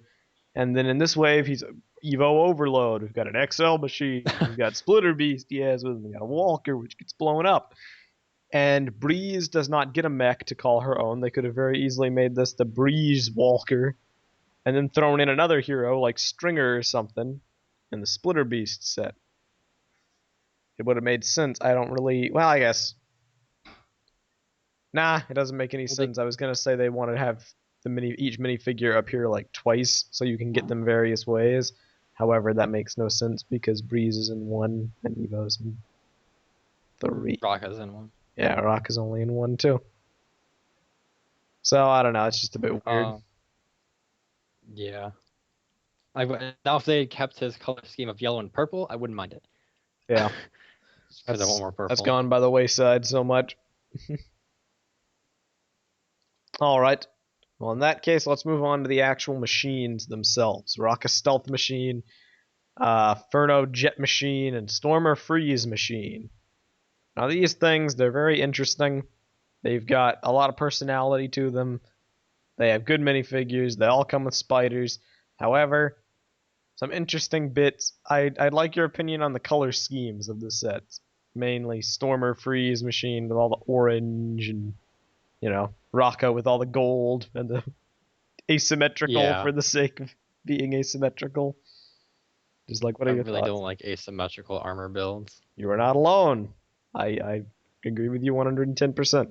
Speaker 1: And then in this wave, he's Evo Overload. We've got an XL Machine. We've got Splitter Beast. He has with him. We got a Walker, which gets blown up. And Breeze does not get a mech to call her own. They could have very easily made this the Breeze Walker, and then thrown in another hero like Stringer or something in the Splitter Beast set. It would have made sense. I don't really. Well, I guess. Nah, it doesn't make any sense. I was gonna say they wanted to have each minifigure appear like twice, so you can get them various ways. However, that makes no sense because Breeze is in one and Evo's in 3.
Speaker 2: Rocka's in one.
Speaker 1: Yeah, Rock is only in 1 too. So I don't know. It's just a bit weird.
Speaker 2: Yeah. Now if they had kept his color scheme of yellow and purple, I wouldn't mind it.
Speaker 1: Yeah.
Speaker 2: Because I want more purple.
Speaker 1: That's gone by the wayside so much. All right. Well, in that case, let's move on to the actual machines themselves. Rocka Stealth Machine, Furno Jet Machine, and Stormer Freeze Machine. Now these things, they're very interesting. They've got a lot of personality to them. They have good minifigures. They all come with spiders. However, some interesting bits. I'd like your opinion on the color schemes of the sets. Mainly Stormer Freeze Machine with all the orange and, Rocka with all the gold and the asymmetrical for the sake of being asymmetrical. Just like, what are your thoughts?
Speaker 2: I really don't like asymmetrical armor builds.
Speaker 1: You are not alone. I agree with you 110%.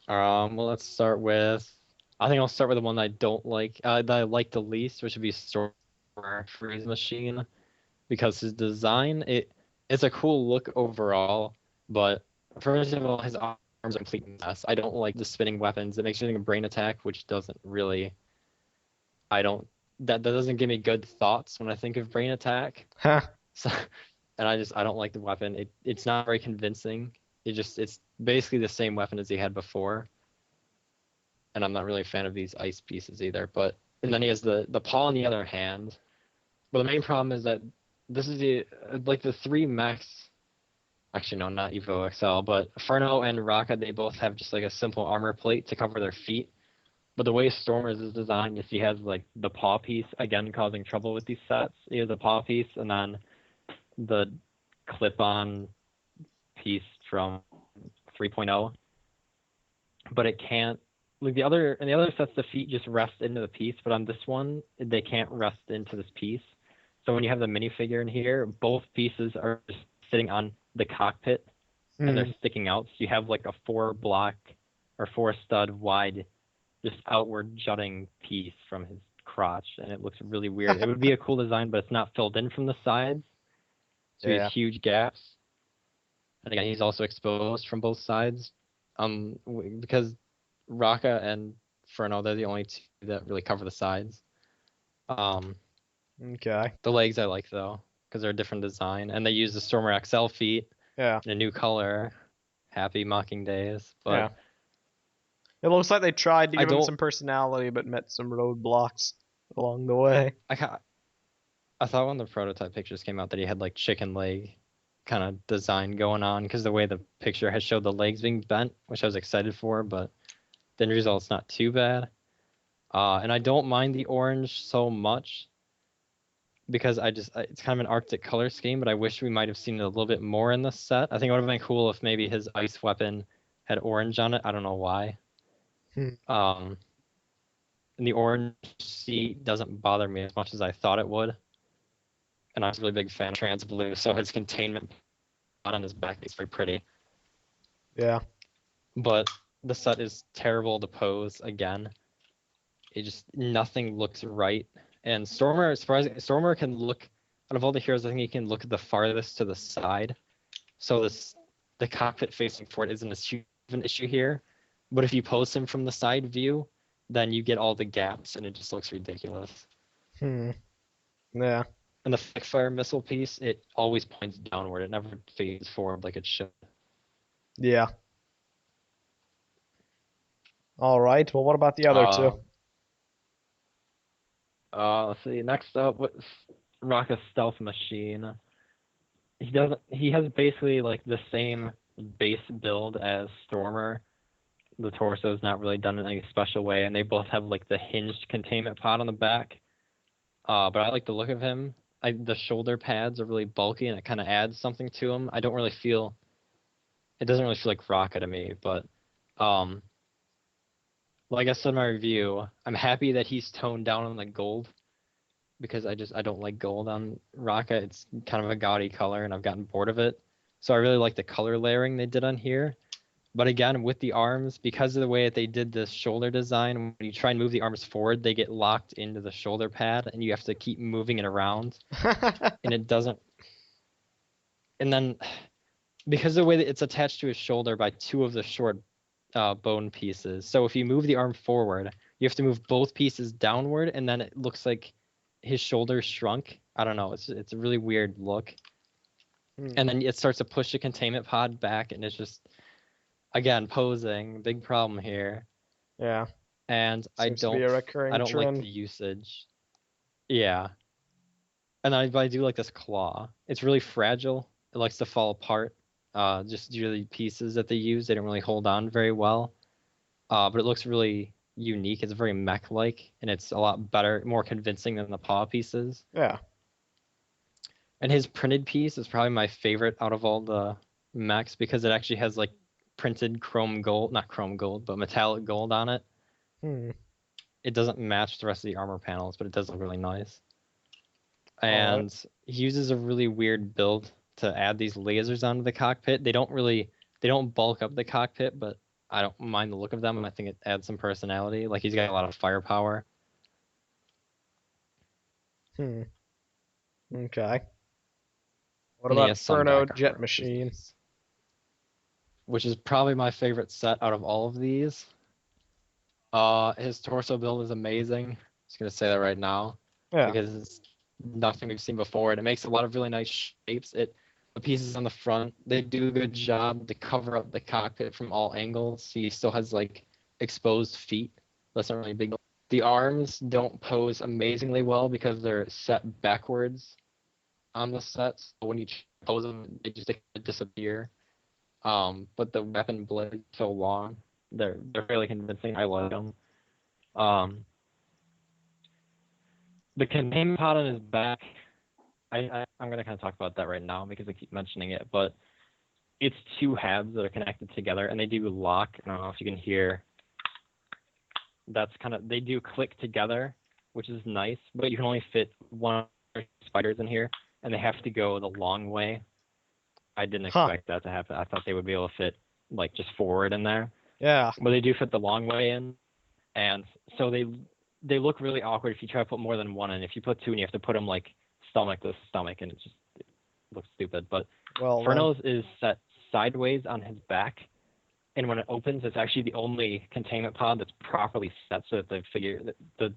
Speaker 2: Well, let's start with. I think I'll start with the one that I don't like. That I like the least, which would be Stormer Freeze Machine, because his design it's a cool look overall, but first of all, his arms are a complete mess. I don't like the spinning weapons. It makes me think of Brain Attack, which doesn't really. That doesn't give me good thoughts when I think of Brain Attack.
Speaker 1: Huh.
Speaker 2: So, and I don't like the weapon. It's not very convincing. It's basically the same weapon as he had before. And I'm not really a fan of these ice pieces either. And then he has the paw on the other hand. But the main problem is that this is the 3 mechs. Actually, no, not Evo XL, but Furno and Rocka, they both have just like a simple armor plate to cover their feet. But the way Stormer's is designed is he has like the paw piece, again causing trouble with these sets. He has a paw piece and then the clip-on piece from 3.0. But it can't, like in the other sets, the feet just rest into the piece, but on this one, they can't rest into this piece. So when you have the minifigure in here, both pieces are just sitting on the cockpit and they're sticking out. So you have like a 4-block or 4-stud wide, just outward jutting piece from his crotch, and it looks really weird. It would be a cool design, but it's not filled in from the sides. So he has huge gaps. And again, he's also exposed from both sides. Because Rocka and Furno, they're the only 2 that really cover the sides.
Speaker 1: Okay.
Speaker 2: The legs I like though, because they're a different design, and they use the Stormer XL feet in a new color. Happy Mocking Days, but
Speaker 1: yeah. It looks like they tried to give him some personality, but met some roadblocks along the way.
Speaker 2: I thought when the prototype pictures came out that he had like chicken leg kind of design going on, because the way the picture has showed the legs being bent, which I was excited for, but the end result's not too bad. And I don't mind the orange so much, because it's kind of an Arctic color scheme, but I wish we might have seen it a little bit more in this set. I think it would have been cool if maybe his ice weapon had orange on it. I don't know why. And the orange seat doesn't bother me as much as I thought it would. And I was a really big fan of trans blue, so his containment on his back is very pretty.
Speaker 1: Yeah.
Speaker 2: But the set is terrible to pose again. Nothing looks right. And Stormer can look, out of all the heroes, I think he can look the farthest to the side. So the cockpit facing forward isn't as huge of an issue here. But if you pose him from the side view, then you get all the gaps and it just looks ridiculous.
Speaker 1: Yeah.
Speaker 2: And the fire missile piece, it always points downward. It never faces forward like it should.
Speaker 1: Yeah. All right. Well, what about the other two?
Speaker 2: Let's see. Next up, what's Rocket Stealth Machine? He has basically like the same base build as Stormer. The torso is not really done in any special way, and they both have like the hinged containment pod on the back. But I like the look of him. The shoulder pads are really bulky, and it kind of adds something to him. I don't really feel. It doesn't really feel like Rocket to me, but like I said in my review, I'm happy that he's toned down on the gold because I don't like gold on Rocket. It's kind of a gaudy color, and I've gotten bored of it. So I really like the color layering they did on here. But again, with the arms, because of the way that they did this shoulder design, when you try and move the arms forward, they get locked into the shoulder pad, and you have to keep moving it around, and it doesn't. And then, because of the way that it's attached to his shoulder by two of the short bone pieces, so if you move the arm forward, you have to move both pieces downward, and then it looks like his shoulder shrunk. I don't know. It's a really weird look. And then it starts to push the containment pod back, and it's just. Again, posing, big problem here.
Speaker 1: Yeah.
Speaker 2: And
Speaker 1: Seems to be a recurring
Speaker 2: I don't
Speaker 1: trend.
Speaker 2: like the usage. Yeah. And I do like this claw. It's really fragile. It likes to fall apart. Just really pieces that they use, they don't really hold on very well. But it looks really unique. It's very mech-like, and it's a lot better, more convincing than the paw pieces.
Speaker 1: Yeah.
Speaker 2: And his printed piece is probably my favorite out of all the mechs because it actually has like printed chrome gold, not chrome gold, but metallic gold on it. It doesn't match the rest of the armor panels, but it does look really nice. And he uses a really weird build to add these lasers onto the cockpit. They don't bulk up the cockpit, but I don't mind the look of them, and I think it adds some personality. Like he's got a lot of firepower.
Speaker 1: Okay. What
Speaker 2: And he
Speaker 1: about
Speaker 2: has some
Speaker 1: Inferno
Speaker 2: backup
Speaker 1: Jet
Speaker 2: armor,
Speaker 1: Machine?
Speaker 2: which is probably my favorite set out of all of these. His torso build is amazing. Just gonna say that right now.
Speaker 1: Yeah.
Speaker 2: Because it's nothing we've seen before, and it makes a lot of really nice shapes. The pieces on the front, they do a good job to cover up the cockpit from all angles. He still has like exposed feet. That's not really big. The arms don't pose amazingly well because they're set backwards on the set. So when you pose them, they just disappear. But the weapon blade is so long. They're fairly convincing. I like them. The containment pod on his back, I'm going to kind of talk about that right now because I keep mentioning it, but it's two halves that are connected together, and they do lock. I don't know if you can hear. They do click together, which is nice, but you can only fit one spiders in here, and they have to go the long way. I didn't expect that to happen. I thought they would be able to fit like just forward in there.
Speaker 1: Yeah.
Speaker 2: But they do fit the long way in, and so they look really awkward if you try to put more than one in. If you put two and you have to put them like stomach to stomach, and it looks stupid. But Furno's is set sideways on his back, and when it opens, it's actually the only containment pod that's properly set so that the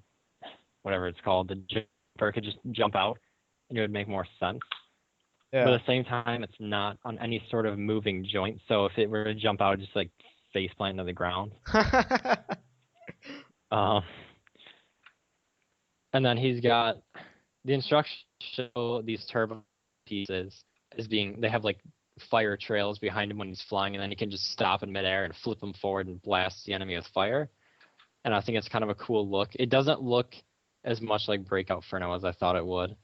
Speaker 2: whatever it's called, the jumper could just jump out, and it would make more sense.
Speaker 1: Yeah.
Speaker 2: But at the same time, it's not on any sort of moving joint. So if it were to jump out, just like face plant to the ground. And then he's got the instructions show these turbo pieces they have like fire trails behind him when he's flying, and then he can just stop in midair and flip them forward and blast the enemy with fire. And I think it's kind of a cool look. It doesn't look as much like Breakout Furno as I thought it would.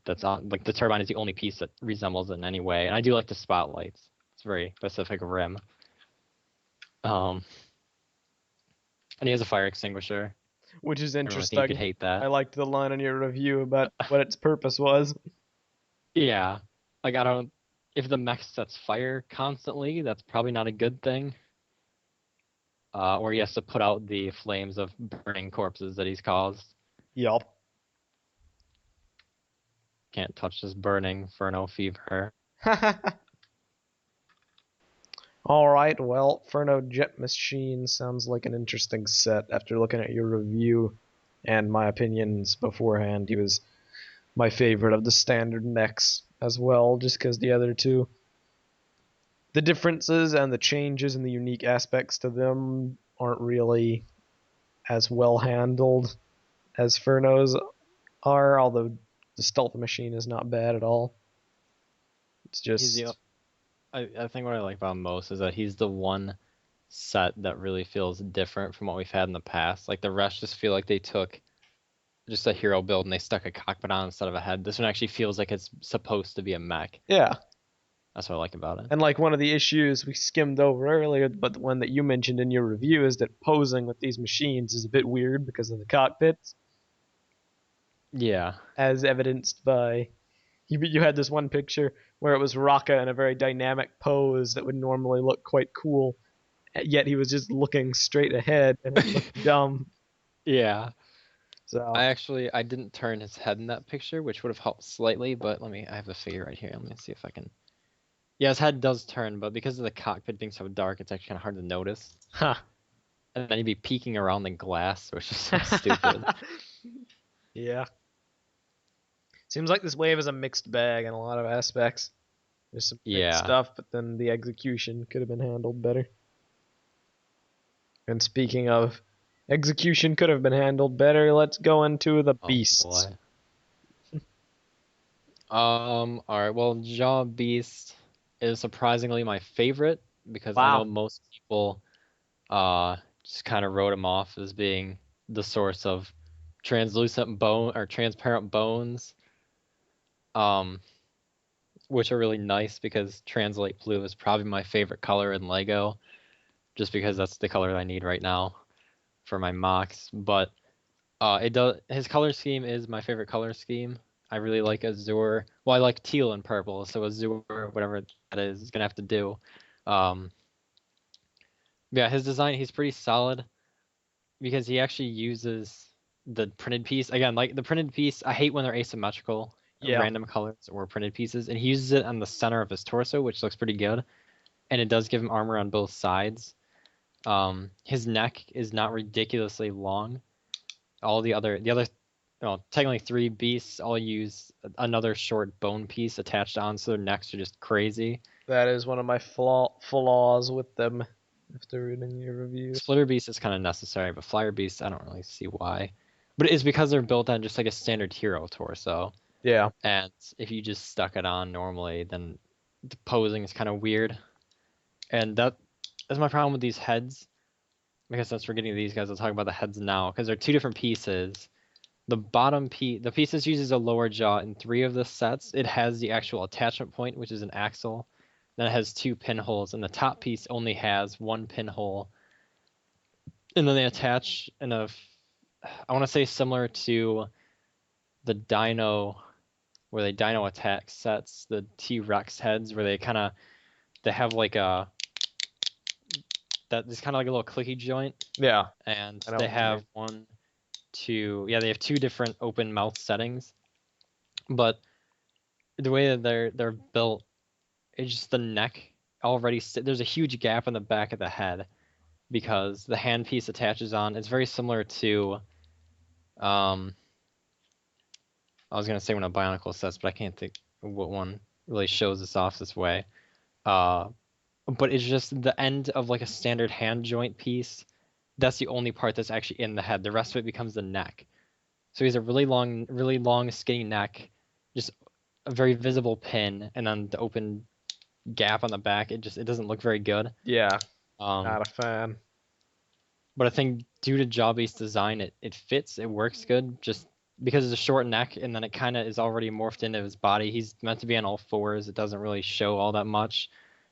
Speaker 2: That's on like the turbine is the only piece that resembles it in any way, and I do like the spotlights. It's very Pacific Rim. And he has a fire extinguisher.
Speaker 1: Which is interesting.
Speaker 2: You could hate that.
Speaker 1: I liked the line in your review about what its purpose was.
Speaker 2: Yeah. Like, if the mech sets fire constantly, that's probably not a good thing. Or he has to put out the flames of burning corpses that he's caused.
Speaker 1: Yup.
Speaker 2: Can't touch this burning Furno fever.
Speaker 1: All right, well, Inferno Jet Machine sounds like an interesting set after looking at your review and my opinions beforehand, he was my favorite of the standard mechs as well, just because the other two, the differences and the changes and the unique aspects to them aren't really as well handled as Furno's are, although the stealth machine is not bad at all. It's just...
Speaker 2: I think what I like about him most is that he's the one set that really feels different from what we've had in the past. Like the rest just feel like they took just a hero build and they stuck a cockpit on instead of a head. This one actually feels like it's supposed to be a mech.
Speaker 1: Yeah.
Speaker 2: That's what I like about it.
Speaker 1: And like one of the issues we skimmed over earlier, but the one that you mentioned in your review, is that posing with these machines is a bit weird because of the cockpits.
Speaker 2: Yeah.
Speaker 1: As evidenced by, you had this one picture where it was Raka in a very dynamic pose that would normally look quite cool, yet he was just looking straight ahead and it looked dumb.
Speaker 2: Yeah.
Speaker 1: So
Speaker 2: I didn't turn his head in that picture, which would have helped slightly, but I have the figure right here. Let me see if I can. Yeah, his head does turn, but because of the cockpit being so dark, it's actually kind of hard to notice.
Speaker 1: Huh.
Speaker 2: And then he'd be peeking around the glass, which is so stupid.
Speaker 1: Yeah. Seems like this wave is a mixed bag in a lot of aspects. There's some great stuff, but then the execution could have been handled better. And speaking of execution could have been handled better, let's go into the beasts.
Speaker 2: Boy. Alright, well, Jaw Beast is surprisingly my favorite because I know most people just kind of wrote him off as being the source of translucent bone or transparent bones, which are really nice because Translate Blue is probably my favorite color in Lego, just because that's the color I need right now for my mocks. But his color scheme is my favorite color scheme. I really like Azure. Well, I like teal and purple, so Azure, whatever that is gonna have to do. Yeah, his design, he's pretty solid because he actually uses the printed piece. Again, like the printed piece, I hate when they're asymmetrical, random colors or printed pieces, and he uses it on the center of his torso, which looks pretty good. And it does give him armor on both sides. His neck is not ridiculously long. All the other, well, technically 3 beasts all use another short bone piece attached on, so their necks are just crazy.
Speaker 1: That is one of my flaws with them after reading your reviews.
Speaker 2: Splitter Beast is kind of necessary, but Flyer Beast, I don't really see why. But it's because they're built on just like a standard hero torso.
Speaker 1: Yeah.
Speaker 2: And if you just stuck it on normally, then the posing is kind of weird. And that's my problem with these heads. Because since we're getting to these guys, I'll talk about the heads now, because they're 2 different pieces. The bottom piece, the piece that uses a lower jaw in 3 of the sets, it has the actual attachment point, which is an axle. Then it has 2 pinholes, and the top piece only has 1 pinhole. And then they attach in I want to say similar to the Dino, where they Dino attack sets, the T-Rex heads, where they have like it's kind of like a little clicky joint.
Speaker 1: Yeah.
Speaker 2: And they have they have 2 different open mouth settings. But the way that they're built, it's just the neck already there's a huge gap in the back of the head because the handpiece attaches on. It's very similar to I was gonna say one of Bionicle sets, but I can't think what one really shows this off this way. But it's just the end of like a standard hand joint piece. That's the only part that's actually in the head. The rest of it becomes the neck. So he has a really long skinny neck, just a very visible pin, and then the open gap on the back. It doesn't look very good.
Speaker 1: Yeah. Not a fan.
Speaker 2: But I think due to Jobby's design, it fits. It works good. Just because it's a short neck, and then it kind of is already morphed into his body. He's meant to be on all 4s. It doesn't really show all that much.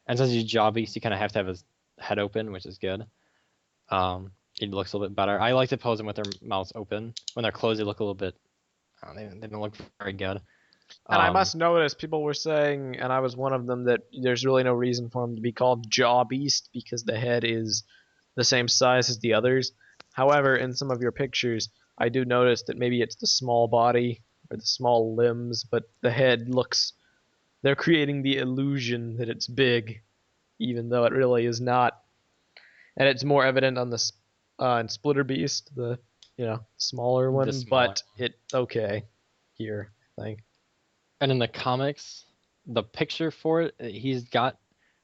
Speaker 2: And since he's Jobby, you kind of have to have his head open, which is good. It looks a little bit better. I like to pose them with their mouths open. When they're closed, they look a little bit. They don't look very good.
Speaker 1: And I must notice people were saying, and I was one of them, that there's really no reason for him to be called Jaw Beast because the head is the same size as the others. However, in some of your pictures, I do notice that maybe it's the small body or the small limbs, but the head looks. They're creating the illusion that it's big, even though it really is not. And it's more evident on the in Splitter Beast, the smaller one,
Speaker 2: smaller
Speaker 1: but it's okay here, I think.
Speaker 2: And in the comics, the picture for it, he's got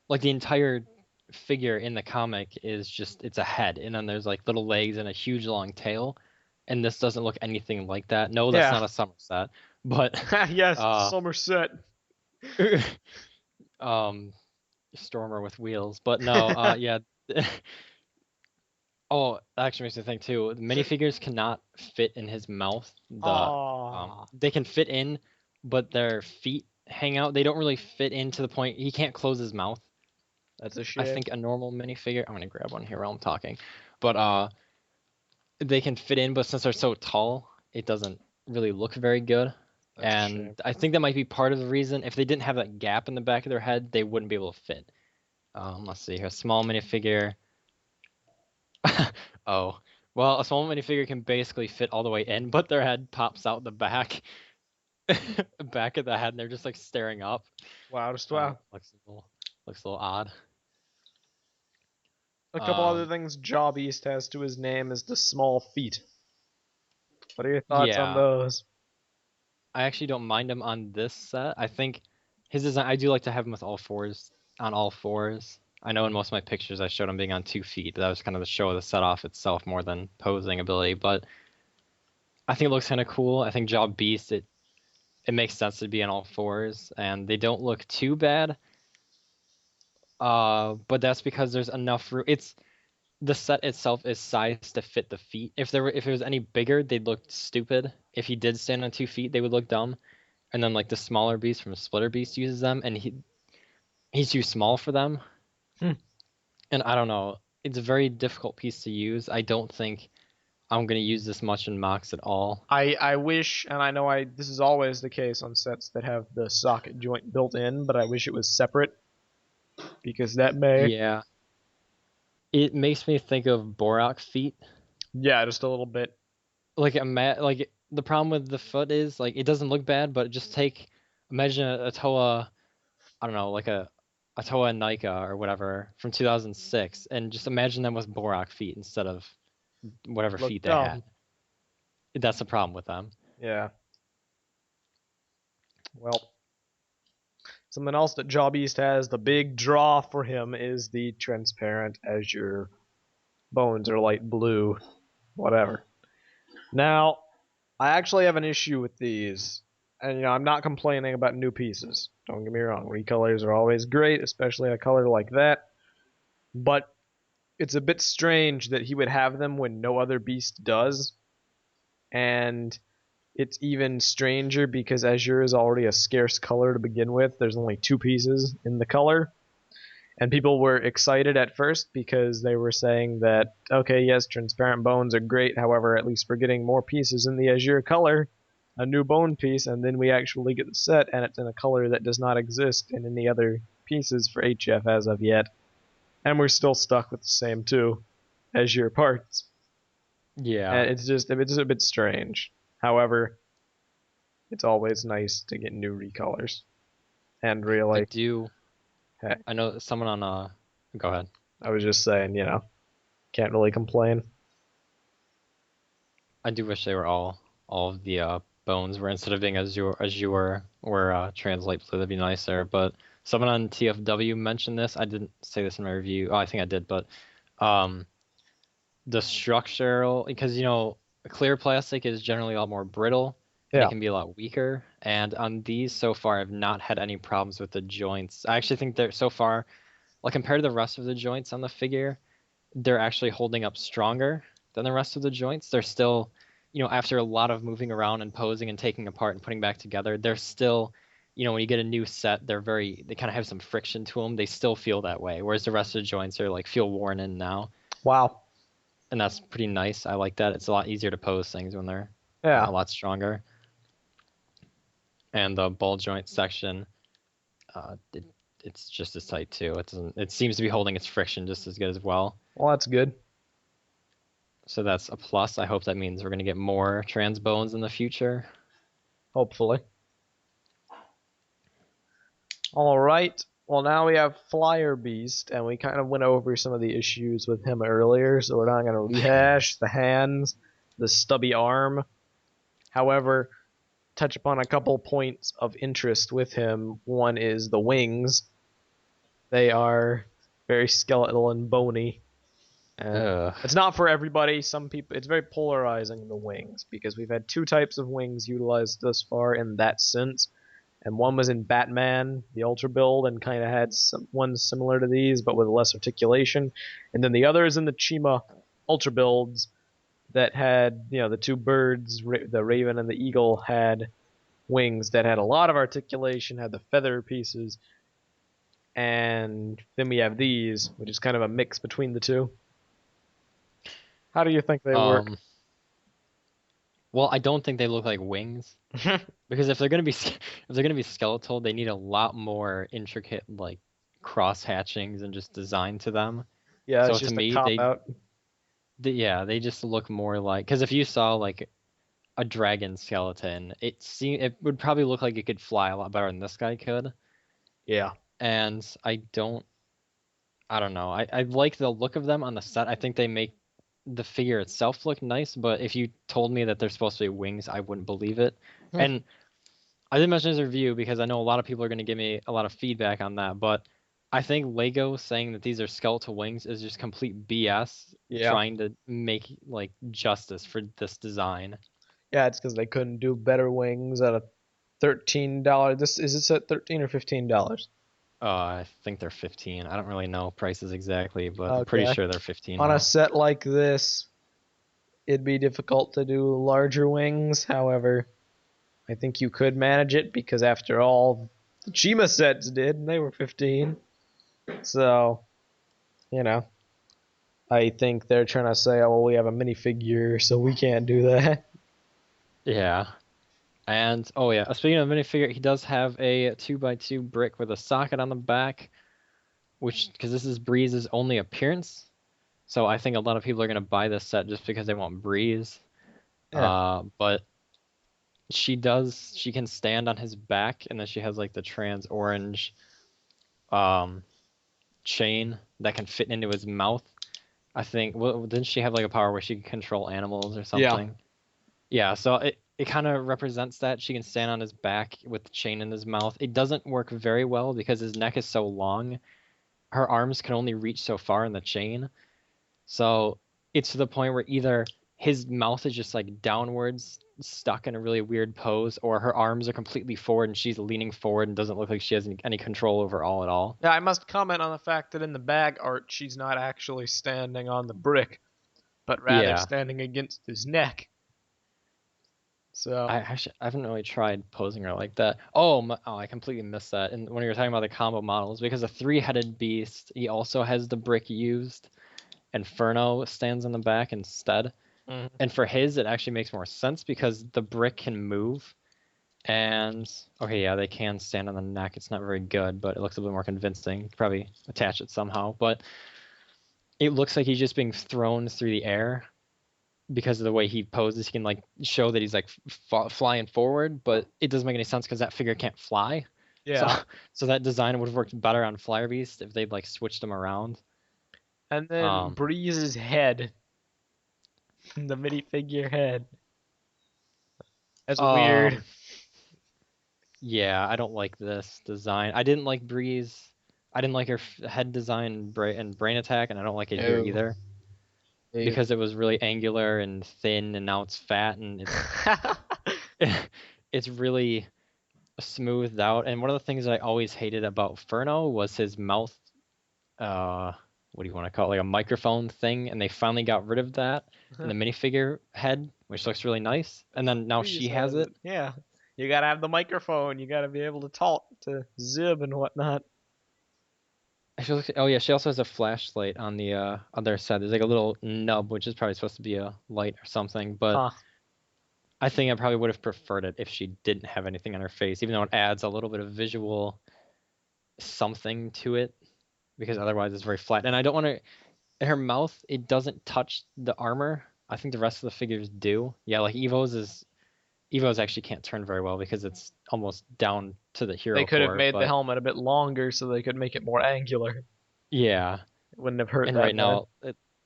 Speaker 2: like the entire figure in the comic is just it's a head, and then there's like little legs and a huge long tail. And this doesn't look anything like that. No, that's
Speaker 1: Yeah.
Speaker 2: not a Somerset, but
Speaker 1: Yes,
Speaker 2: uh,
Speaker 1: Somerset.
Speaker 2: Stormer with wheels. But no, yeah. Oh, that actually makes me think too. The minifigures cannot fit in his mouth.
Speaker 1: Aww.
Speaker 2: They can fit in, but their feet hang out. They don't really fit in to the point he can't close his mouth.
Speaker 1: That's a
Speaker 2: I
Speaker 1: shame.
Speaker 2: think a normal minifigure. I'm gonna grab one here while I'm talking, but they can fit in, but since they're so tall, it doesn't really look very good.
Speaker 1: That's a
Speaker 2: And
Speaker 1: shame.
Speaker 2: I think that might be part of the reason. If they didn't have that gap in the back of their head, they wouldn't be able to fit. Let's see here. Small minifigure. Oh, well, a small minifigure can basically fit all the way in, but their head pops out the back, back of the head, and they're just like staring up.
Speaker 1: Wow, just wow.
Speaker 2: Looks a little odd.
Speaker 1: A couple other things Jaw Beast has to his name is the small feet. What are your thoughts on those?
Speaker 2: I actually don't mind him on this set. I think his design, I do like to have him with all fours, on all fours. I know in most of my pictures I showed him being on 2 feet. That was kind of the show of the set off itself more than posing ability, but I think it looks kind of cool. I think Jaw Beast, it makes sense to be on all fours, and they don't look too bad. But that's because there's enough room. The set itself is sized to fit the feet. If it was any bigger, they'd look stupid. If he did stand on 2 feet, they would look dumb. And then like the smaller beast from Splitter Beast uses them, and he's too small for them. And I don't know. It's a very difficult piece to use. I don't think I'm gonna use this much in mocks at all.
Speaker 1: I wish, and I know this is always the case on sets that have the socket joint built in, but I wish it was separate because that may.
Speaker 2: Yeah. It makes me think of Borak feet.
Speaker 1: Yeah, just a little bit.
Speaker 2: Like the problem with the foot is like it doesn't look bad, but just imagine a Toa, I don't know, like a Toa Nika or whatever from 2006, and just imagine them with Borak feet instead of whatever
Speaker 1: Look
Speaker 2: feet they
Speaker 1: dumb.
Speaker 2: had. That's the problem with them.
Speaker 1: Yeah. Well, something else that Jaw Beast has, the big draw for him is the transparent azure bones are light blue, whatever. Now, I actually have an issue with these, and I'm not complaining about new pieces. Don't get me wrong, recolors are always great, especially a color like that. But it's a bit strange that he would have them when no other beast does, and it's even stranger because azure is already a scarce color to begin with. There's only 2 pieces in the color. And people were excited at first because they were saying that, okay, yes, transparent bones are great, however, at least we're getting more pieces in the azure color, a new bone piece, and then we actually get the set, and it's in a color that does not exist in any other pieces for HF as of yet. And we're still stuck with the same 2 azure parts.
Speaker 2: Yeah.
Speaker 1: And it's just a bit strange. However, it's always nice to get new recolors. And really,
Speaker 2: I know someone on go ahead.
Speaker 1: I was just saying, can't really complain.
Speaker 2: I do wish they were all of the bones were instead of being azure or translate blue. That'd be nicer. But someone on TFW mentioned this. I didn't say this in my review. Oh, I think I did. But the structural, because clear plastic is generally a lot more brittle.
Speaker 1: Yeah.
Speaker 2: It can be a lot weaker. And on these so far, I've not had any problems with the joints. I actually think they're so far, like compared to the rest of the joints on the figure, they're actually holding up stronger than the rest of the joints. They're still, after a lot of moving around and posing and taking apart and putting back together, they're still, when you get a new set, they kind of have some friction to them. They still feel that way. Whereas the rest of the joints are like feel worn in now.
Speaker 1: Wow.
Speaker 2: And that's pretty nice. I like that. It's a lot easier to pose things when they're
Speaker 1: a
Speaker 2: lot stronger. And the ball joint section, it's just as tight too. It seems to be holding its friction just as good as well.
Speaker 1: Well, that's good.
Speaker 2: So that's a plus. I hope that means we're going to get more trans bones in the future.
Speaker 1: Hopefully. All right. Well, now we have Flyer Beast, and we kind of went over some of the issues with him earlier, so we're not going to rehash the hands, the stubby arm. However, touch upon a couple points of interest with him. One is the wings. They are very skeletal and bony. And it's not for everybody. Some people, it's very polarizing, the wings, because we've had two types of wings utilized thus far in that sense. And one was in Batman, the Ultra build, and kind of had one similar to these, but with less articulation. And then the other is in the Chima Ultra builds that had, the two birds, the Raven and the Eagle, had wings that had a lot of articulation, had the feather pieces. And then we have these, which is kind of a mix between the two. How do you think they work?
Speaker 2: Well, I don't think they look like wings. Because if they're gonna be skeletal, they need a lot more intricate like cross hatchings and just design to them.
Speaker 1: Yeah,
Speaker 2: so
Speaker 1: it's
Speaker 2: to
Speaker 1: just
Speaker 2: me,
Speaker 1: a cop-out.
Speaker 2: they just look more like, because if you saw like a dragon skeleton, it would probably look like it could fly a lot better than this guy could.
Speaker 1: Yeah.
Speaker 2: And I don't know. I like the look of them on the set. I think they make the figure itself look nice, but if you told me that they're supposed to be wings, I wouldn't believe it. And I didn't mention his review because I know a lot of people are going to give me a lot of feedback on that, but I think Lego saying that these are skeletal wings is just complete BS, trying to make like justice for this design.
Speaker 1: Yeah, it's because they couldn't do better wings at a $13. Is this at $13 or $15?
Speaker 2: I think they're 15. I don't really know prices exactly, but I'm
Speaker 1: Okay.
Speaker 2: pretty sure they're 15
Speaker 1: On
Speaker 2: now.
Speaker 1: a set like this, it'd be difficult to do larger wings. However, I think you could manage it because after all, the Chima sets did, and they were 15. So, I think they're trying to say, oh, well, we have a minifigure, so we can't do that.
Speaker 2: Yeah. And, speaking of minifigure, he does have a 2x2 brick with a socket on the back, because this is Breeze's only appearance. So I think a lot of people are going to buy this set just because they want Breeze.
Speaker 1: Yeah.
Speaker 2: But she can stand on his back, and then she has like the trans orange chain that can fit into his mouth. I think, well, didn't she have like a power where she can control animals or something? Yeah, so it kind of represents that. She can stand on his back with the chain in his mouth. It doesn't work very well because his neck is so long. Her arms can only reach so far in the chain. So it's to the point where either his mouth is just like downwards, stuck in a really weird pose, or her arms are completely forward and she's leaning forward and doesn't look like she has any control over all at all.
Speaker 1: Yeah, I must comment on the fact that in the bag art, she's not actually standing on the brick, but rather standing against his neck. So
Speaker 2: I haven't really tried posing her like that. I completely missed that. And when you were talking about the combo models, because a 3-headed beast, he also has the brick used, and Furno stands on the back instead.
Speaker 1: Mm-hmm.
Speaker 2: And for his, it actually makes more sense because the brick can move. And they can stand on the neck. It's not very good, but it looks a little more convincing. Probably attach it somehow, but it looks like he's just being thrown through the air. Because of the way he poses, he can like show that he's like flying forward, but it doesn't make any sense because that figure can't fly.
Speaker 1: yeah.
Speaker 2: So that design would have worked better on Flyer Beast if they'd like switched them around.
Speaker 1: And then Breeze's head, the minifigure head. That's weird.
Speaker 2: Yeah, I don't like this design. I didn't like Breeze. I didn't like her head design and brain attack, and I don't like it here either. Because it was really angular and thin, and now it's fat, and it's really smoothed out. And one of the things that I always hated about Furno was his mouth. What do you want to call it? Like a microphone thing, and they finally got rid of that in the minifigure head, which looks really nice. And then now she has it.
Speaker 1: Yeah, you gotta have the microphone. You gotta be able to talk to Zib and whatnot.
Speaker 2: She also has a flashlight on the other side. There's like a little nub, which is probably supposed to be a light or something. But I think I probably would have preferred it if she didn't have anything on her face, even though it adds a little bit of visual something to it, because otherwise it's very flat. And I don't want to. Her mouth, it doesn't touch the armor. I think the rest of the figures do. Yeah, like Evo's actually can't turn very well because it's almost down to the hero.
Speaker 1: They could have made the helmet a bit longer so they could make it more angular.
Speaker 2: Yeah.
Speaker 1: It wouldn't have hurt
Speaker 2: and
Speaker 1: that
Speaker 2: right
Speaker 1: bad.
Speaker 2: now,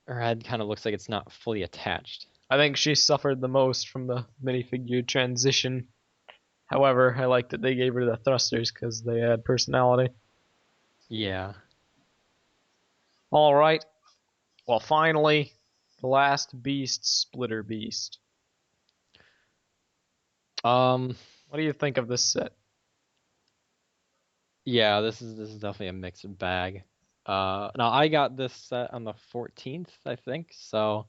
Speaker 2: her head kind of looks like it's not fully attached.
Speaker 1: I think she suffered the most from the minifigure transition. However, I like that they gave her the thrusters because they had personality.
Speaker 2: Yeah.
Speaker 1: All right. Well, finally, the last beast, Splitter Beast.
Speaker 2: Um.
Speaker 1: What do you think of this set?
Speaker 2: Yeah, this is definitely a mixed bag. Now I got this set on the 14th, I think, so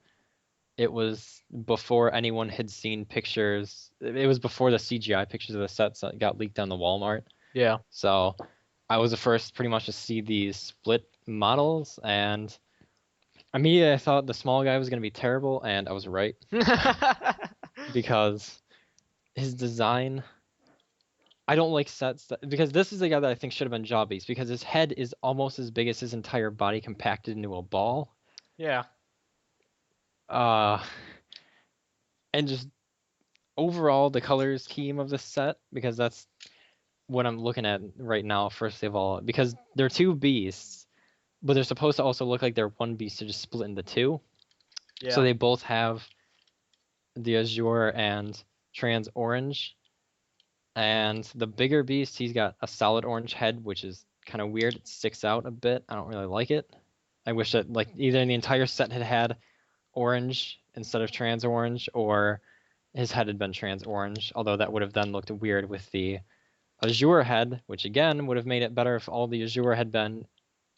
Speaker 2: it was before anyone had seen pictures. It was before the CGI pictures of the sets that got leaked on the Walmart.
Speaker 1: Yeah.
Speaker 2: So I was the first pretty much to see these split models, and immediately I thought the small guy was going to be terrible, and I was right because his design. I don't like sets because this is the guy that I think should have been Jaw Beast because his head is almost as big as his entire body compacted into a ball.
Speaker 1: Yeah.
Speaker 2: Uh, and just overall the color scheme of the set because that's what I'm looking at right now. First of all, because they're two beasts, but they're supposed to also look like they're one beast to just split into two.
Speaker 1: Yeah.
Speaker 2: So they both have the azure and trans orange. And the bigger beast, he's got a solid orange head, which is kind of weird. It sticks out a bit. I don't really like it. I wish that like either the entire set had orange instead of trans orange, or his head had been trans orange. Although that would have then looked weird with the azure head, which again would have made it better if all the azure had been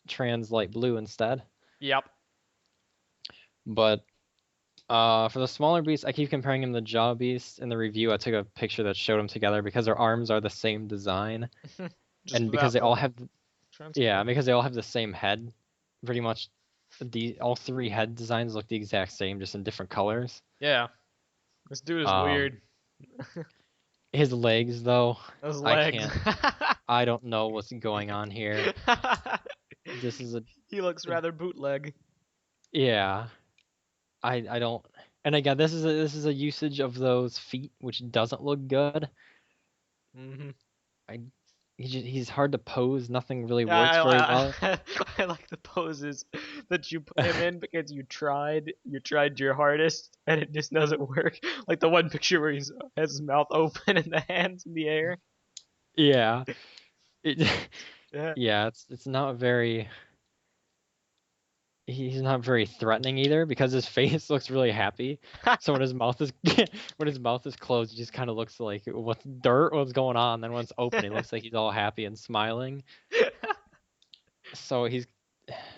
Speaker 2: trans light blue instead.
Speaker 1: Yep.
Speaker 2: But for the smaller beasts, I keep comparing him to Jaw Beast. In the review, I took a picture that showed them together because their arms are the same design, and because they all have, yeah, because they all have the same head. Pretty much, all three head designs look the exact same, just in different colors.
Speaker 1: Yeah. This dude is weird.
Speaker 2: His legs, though,
Speaker 1: Those
Speaker 2: I
Speaker 1: legs.
Speaker 2: can't. I don't know what's going on here. This is a.
Speaker 1: He looks rather bootleg.
Speaker 2: Yeah. I don't, and again, this is a usage of those feet which doesn't look good.
Speaker 1: Mm-hmm.
Speaker 2: He's hard to pose. Nothing really
Speaker 1: Yeah,
Speaker 2: works very well.
Speaker 1: I like the poses that you put him in because you tried your hardest and it just doesn't work. Like the one picture where he has his mouth open and the hands in the air.
Speaker 2: Yeah.
Speaker 1: Yeah.
Speaker 2: Yeah, it's not very. He's not very threatening either because his face looks really happy. So when his mouth is closed, he just kind of looks like what's going on. Then when it's open, he looks like he's all happy and smiling. So he's.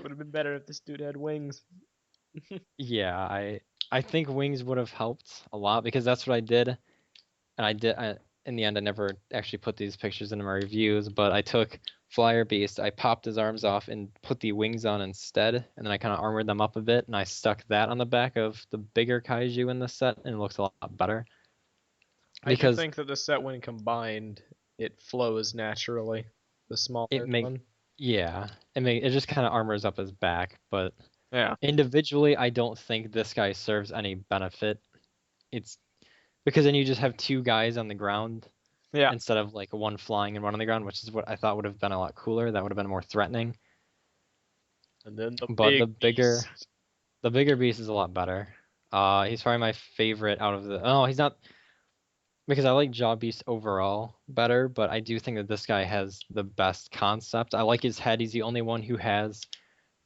Speaker 1: Would have been better if this dude had wings.
Speaker 2: Yeah, I think wings would have helped a lot because that's what I did, and in the end I never actually put these pictures into my reviews, but I took Flyer Beast, I popped his arms off and put the wings on instead, and then I kind of armored them up a bit, and I stuck that on the back of the bigger kaiju in the set, and it looks a lot better.
Speaker 1: Because I think that the set when combined, it flows naturally. The smaller one.
Speaker 2: Yeah, it just kind of armors up his back, but
Speaker 1: yeah,
Speaker 2: individually I don't think this guy serves any benefit. It's because then you just have two guys on the ground,
Speaker 1: yeah,
Speaker 2: instead of like one flying and one on the ground, which is what I thought would have been a lot cooler. That would have been more threatening.
Speaker 1: And then
Speaker 2: the bigger beast is a lot better. He's probably my favorite out of the. Oh, he's not, because I like Jaw Beast overall better, but I do think that this guy has the best concept. I like his head. He's the only one who has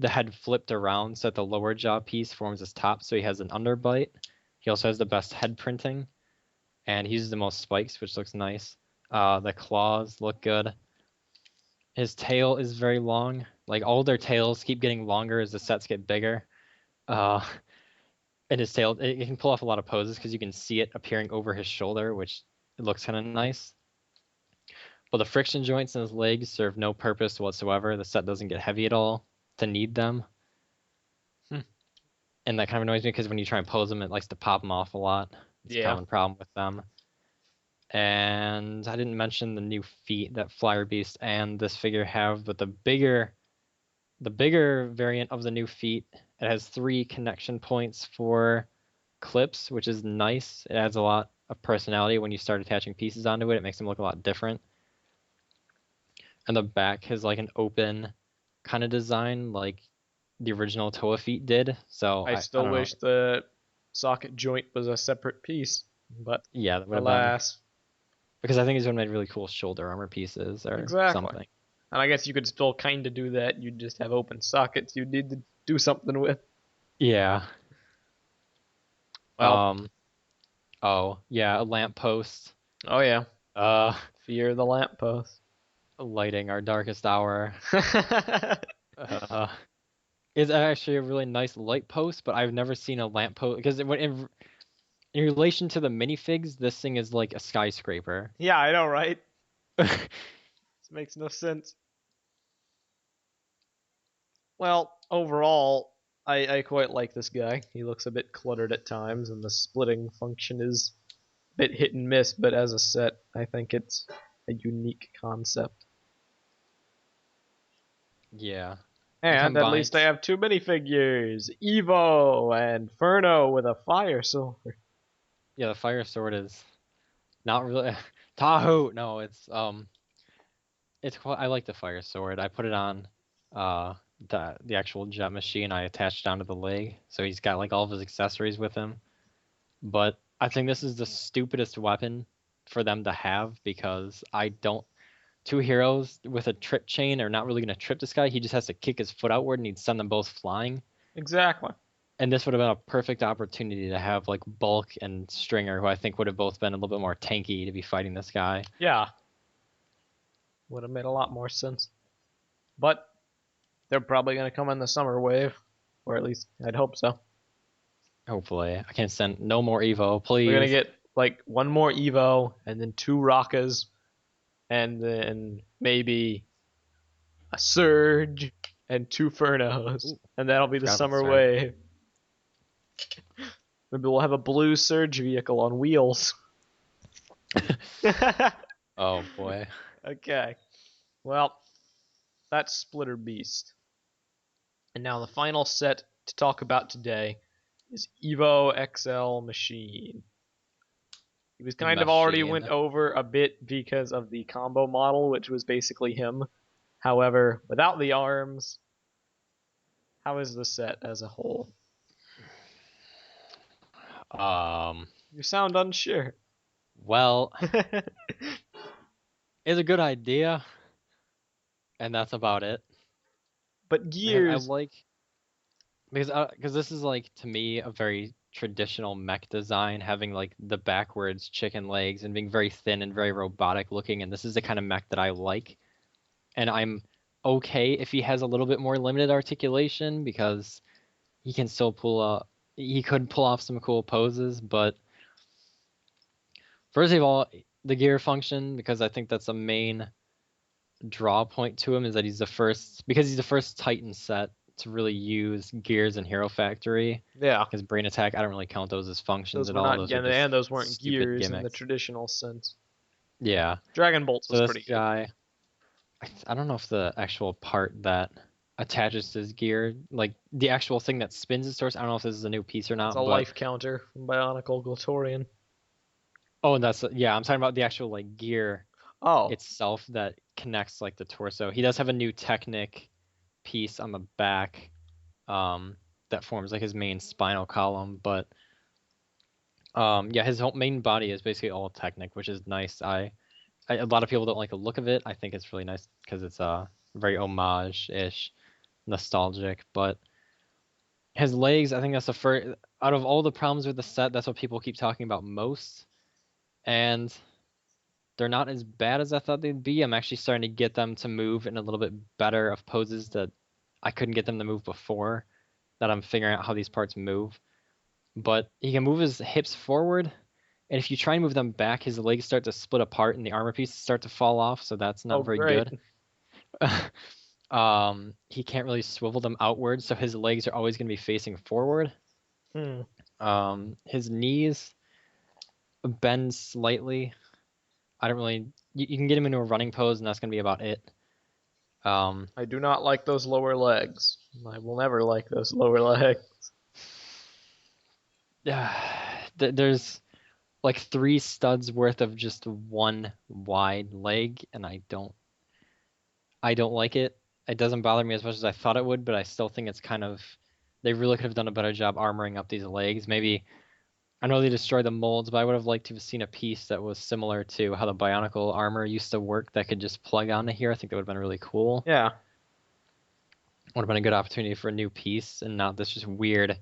Speaker 2: the head flipped around so that the lower jaw piece forms his top, so he has an underbite. He also has the best head printing, and he uses the most spikes, which looks nice. The claws look good. His tail is very long. Like all their tails keep getting longer as the sets get bigger. And his tail, it can pull off a lot of poses because you can see it appearing over his shoulder, which it looks kind of nice. But the friction joints in his legs serve no purpose whatsoever. The set doesn't get heavy at all to need them. And that kind of annoys me because when you try and pose them, it likes to pop them off a lot. It's a common problem with them. And I didn't mention the new feet that Flyer Beast and this figure have, but the bigger variant of the new feet, it has 3 connection points for clips, which is nice. It adds a lot of personality when you start attaching pieces onto it. It makes them look a lot different. And the back has like an open kind of design like the original Toa feet did. So
Speaker 1: I still wish that socket joint was a separate piece, but
Speaker 2: Yeah, that would have been,
Speaker 1: alas.
Speaker 2: because I think he's would have made really cool shoulder armor pieces or
Speaker 1: Exactly.
Speaker 2: something.
Speaker 1: And I guess you could still kind of do that. You'd just have open sockets you'd need to do something with.
Speaker 2: Yeah.
Speaker 1: Well,
Speaker 2: Oh yeah, a lamppost.
Speaker 1: oh yeah,
Speaker 2: Uh,
Speaker 1: fear the lamppost.
Speaker 2: lighting our darkest hour. Uh, it's actually a really nice light post, but I've never seen a lamp post because in relation to the minifigs, this thing is like a skyscraper.
Speaker 1: Yeah, I know, right? This makes no sense. Well, overall, I quite like this guy. He looks a bit cluttered at times, and the splitting function is a bit hit and miss, but as a set, I think it's a unique concept.
Speaker 2: Yeah.
Speaker 1: And at least I have two minifigures, Evo and Furno with a fire sword.
Speaker 2: Yeah, the fire sword is not really Tahoe. No, it's I like the fire sword. I put it on the actual jet machine I attached down to the leg, so he's got like all of his accessories with him. But I think this is the stupidest weapon for them to have because two heroes with a trip chain are not really going to trip this guy. He just has to kick his foot outward and he'd send them both flying.
Speaker 1: Exactly.
Speaker 2: And this would have been a perfect opportunity to have like Bulk and Stringer, who I think would have both been a little bit more tanky to be fighting this guy.
Speaker 1: Yeah. Would have made a lot more sense. But they're probably going to come in the summer wave, or at least I'd hope so.
Speaker 2: Hopefully. I can't send no more Evo, please.
Speaker 1: We're going to get like one more Evo, and then two Rockas, and then maybe a Surge, and two Furnos. Ooh, and that'll be the summer wave. Maybe we'll have a blue Surge vehicle on wheels.
Speaker 2: Oh boy.
Speaker 1: Okay. Well, that's Splitter Beast. And now the final set to talk about today is Evo XL Machine. He was kind of already went over a bit because of the combo model, which was basically him. However, without the arms, how is the set as a whole? You sound unsure.
Speaker 2: Well, it's a good idea, and that's about it.
Speaker 1: But gears,
Speaker 2: I like because this is like to me a very traditional mech design, having like the backwards chicken legs and being very thin and very robotic looking, and this is the kind of mech that I like. And I'm okay if he has a little bit more limited articulation because he can still he could pull off some cool poses, but first of all, the gear function, because I think that's a main draw point to him, is that he's the first Titan set to really use gears in Hero Factory.
Speaker 1: Yeah.
Speaker 2: Because Brain Attack, I don't really count those as functions at all.
Speaker 1: Those weren't gears in the traditional sense.
Speaker 2: Yeah.
Speaker 1: Dragon Bolts was pretty good.
Speaker 2: Guy, I don't know if the actual part that attaches to his gear, like the actual thing that spins his torso, I don't know if this is a new piece or not.
Speaker 1: It's a life counter from Bionicle Glatorian.
Speaker 2: Oh, and I'm talking about the actual like gear itself that connects like the torso. He does have a new Technic piece on the back that forms like his main spinal column, but yeah, his whole main body is basically all Technic, which is nice. A lot of people don't like the look of it. I think it's really nice because it's very homage-ish, nostalgic, but his legs, I think that's the first out of all the problems with the set, that's what people keep talking about most. And they're not as bad as I thought they'd be. I'm actually starting to get them to move in a little bit better of poses that I couldn't get them to move before, that I'm figuring out how these parts move. But he can move his hips forward, and if you try and move them back, his legs start to split apart and the armor pieces start to fall off, so that's not very good. He can't really swivel them outward, so his legs are always going to be facing forward. His knees bend slightly. I don't really. You can get him into a running pose, and that's going to be about it.
Speaker 1: I do not like those lower legs. I will never like those lower legs.
Speaker 2: There's like 3 studs worth of just one wide leg, and I don't like it. It doesn't bother me as much as I thought it would, but I still think it's kind of, they really could have done a better job armoring up these legs. Maybe I know they destroyed the molds, but I would have liked to have seen a piece that was similar to how the Bionicle armor used to work that could just plug onto here. I think that would have been really cool.
Speaker 1: Yeah.
Speaker 2: Would have been a good opportunity for a new piece and not this just weird.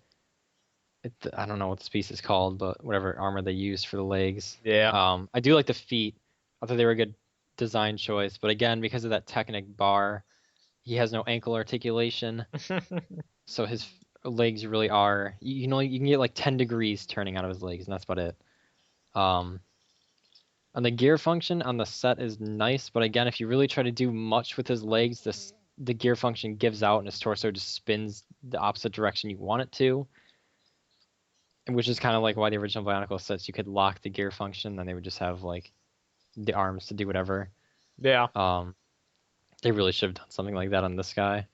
Speaker 2: I don't know what this piece is called, but whatever armor they used for the legs.
Speaker 1: Yeah.
Speaker 2: I do like the feet. I thought they were a good design choice, but again, because of that Technic bar, he has no ankle articulation, so his legs really are. You know, you can get like 10 degrees turning out of his legs, and that's about it. And the gear function on the set is nice, but again, if you really try to do much with his legs, the gear function gives out and his torso just spins the opposite direction you want it to. Which is kind of like why the original Bionicle sets, you could lock the gear function, then they would just have like the arms to do whatever.
Speaker 1: Yeah.
Speaker 2: They really should have done something like that on this guy.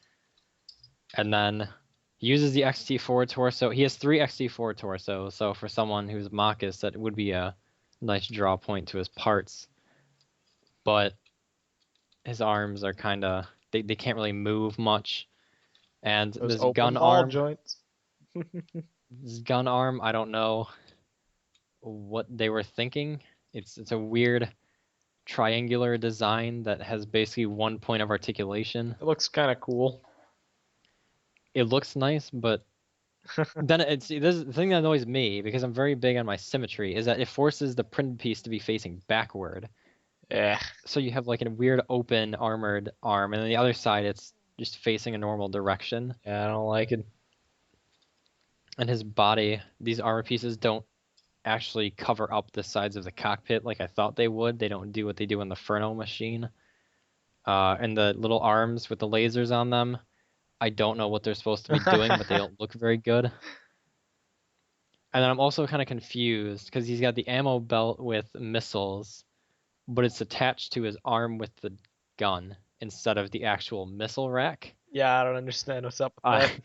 Speaker 2: And then he uses the XT4 torso. He has 3 XT4 torsos, so for someone who's Marcus, that would be a nice draw point to his parts. But his arms are kind of, they can't really move much. And
Speaker 1: Those
Speaker 2: this
Speaker 1: open
Speaker 2: gun
Speaker 1: ball
Speaker 2: arm,
Speaker 1: joints.
Speaker 2: this gun arm, I don't know what they were thinking. It's a weird triangular design that has basically 1 point of articulation.
Speaker 1: It looks kind of cool.
Speaker 2: It looks nice, but then this is the thing that annoys me, because I'm very big on my symmetry, is that it forces the printed piece to be facing backward.
Speaker 1: Yeah.
Speaker 2: So you have like a weird open armored arm, and then the other side it's just facing a normal direction.
Speaker 1: Yeah, I don't like it.
Speaker 2: And his body, these armor pieces don't actually cover up the sides of the cockpit like I thought they would. They don't do what they do in the Furno machine. And the little arms with the lasers on them, I don't know what they're supposed to be doing, but they don't look very good. And then I'm also kind of confused because he's got the ammo belt with missiles, but it's attached to his arm with the gun instead of the actual missile rack.
Speaker 1: Yeah, I don't understand what's up with that.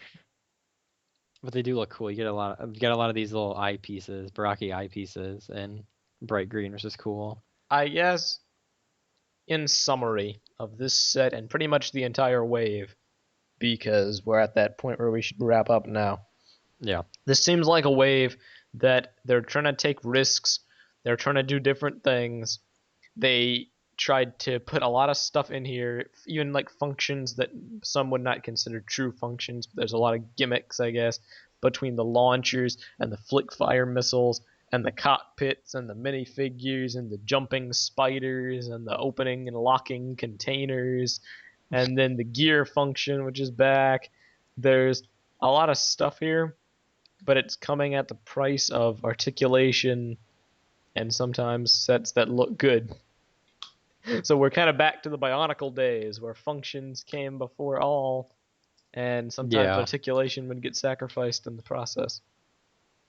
Speaker 2: But they do look cool. You get a lot of these little eyepieces, Baraki eyepieces, and bright green, which is cool.
Speaker 1: I guess, in summary of this set and pretty much the entire wave, because we're at that point where we should wrap up now.
Speaker 2: Yeah.
Speaker 1: This seems like a wave that they're trying to take risks. They're trying to do different things. They tried to put a lot of stuff in here, even like functions that some would not consider true functions. But there's a lot of gimmicks, I guess, between the launchers and the flick fire missiles and the cockpits and the minifigures and the jumping spiders and the opening and locking containers and then the gear function, which is back. There's a lot of stuff here, but it's coming at the price of articulation and sometimes sets that look good. So we're kind of back to the Bionicle days where functions came before all, and sometimes articulation would get sacrificed in the process.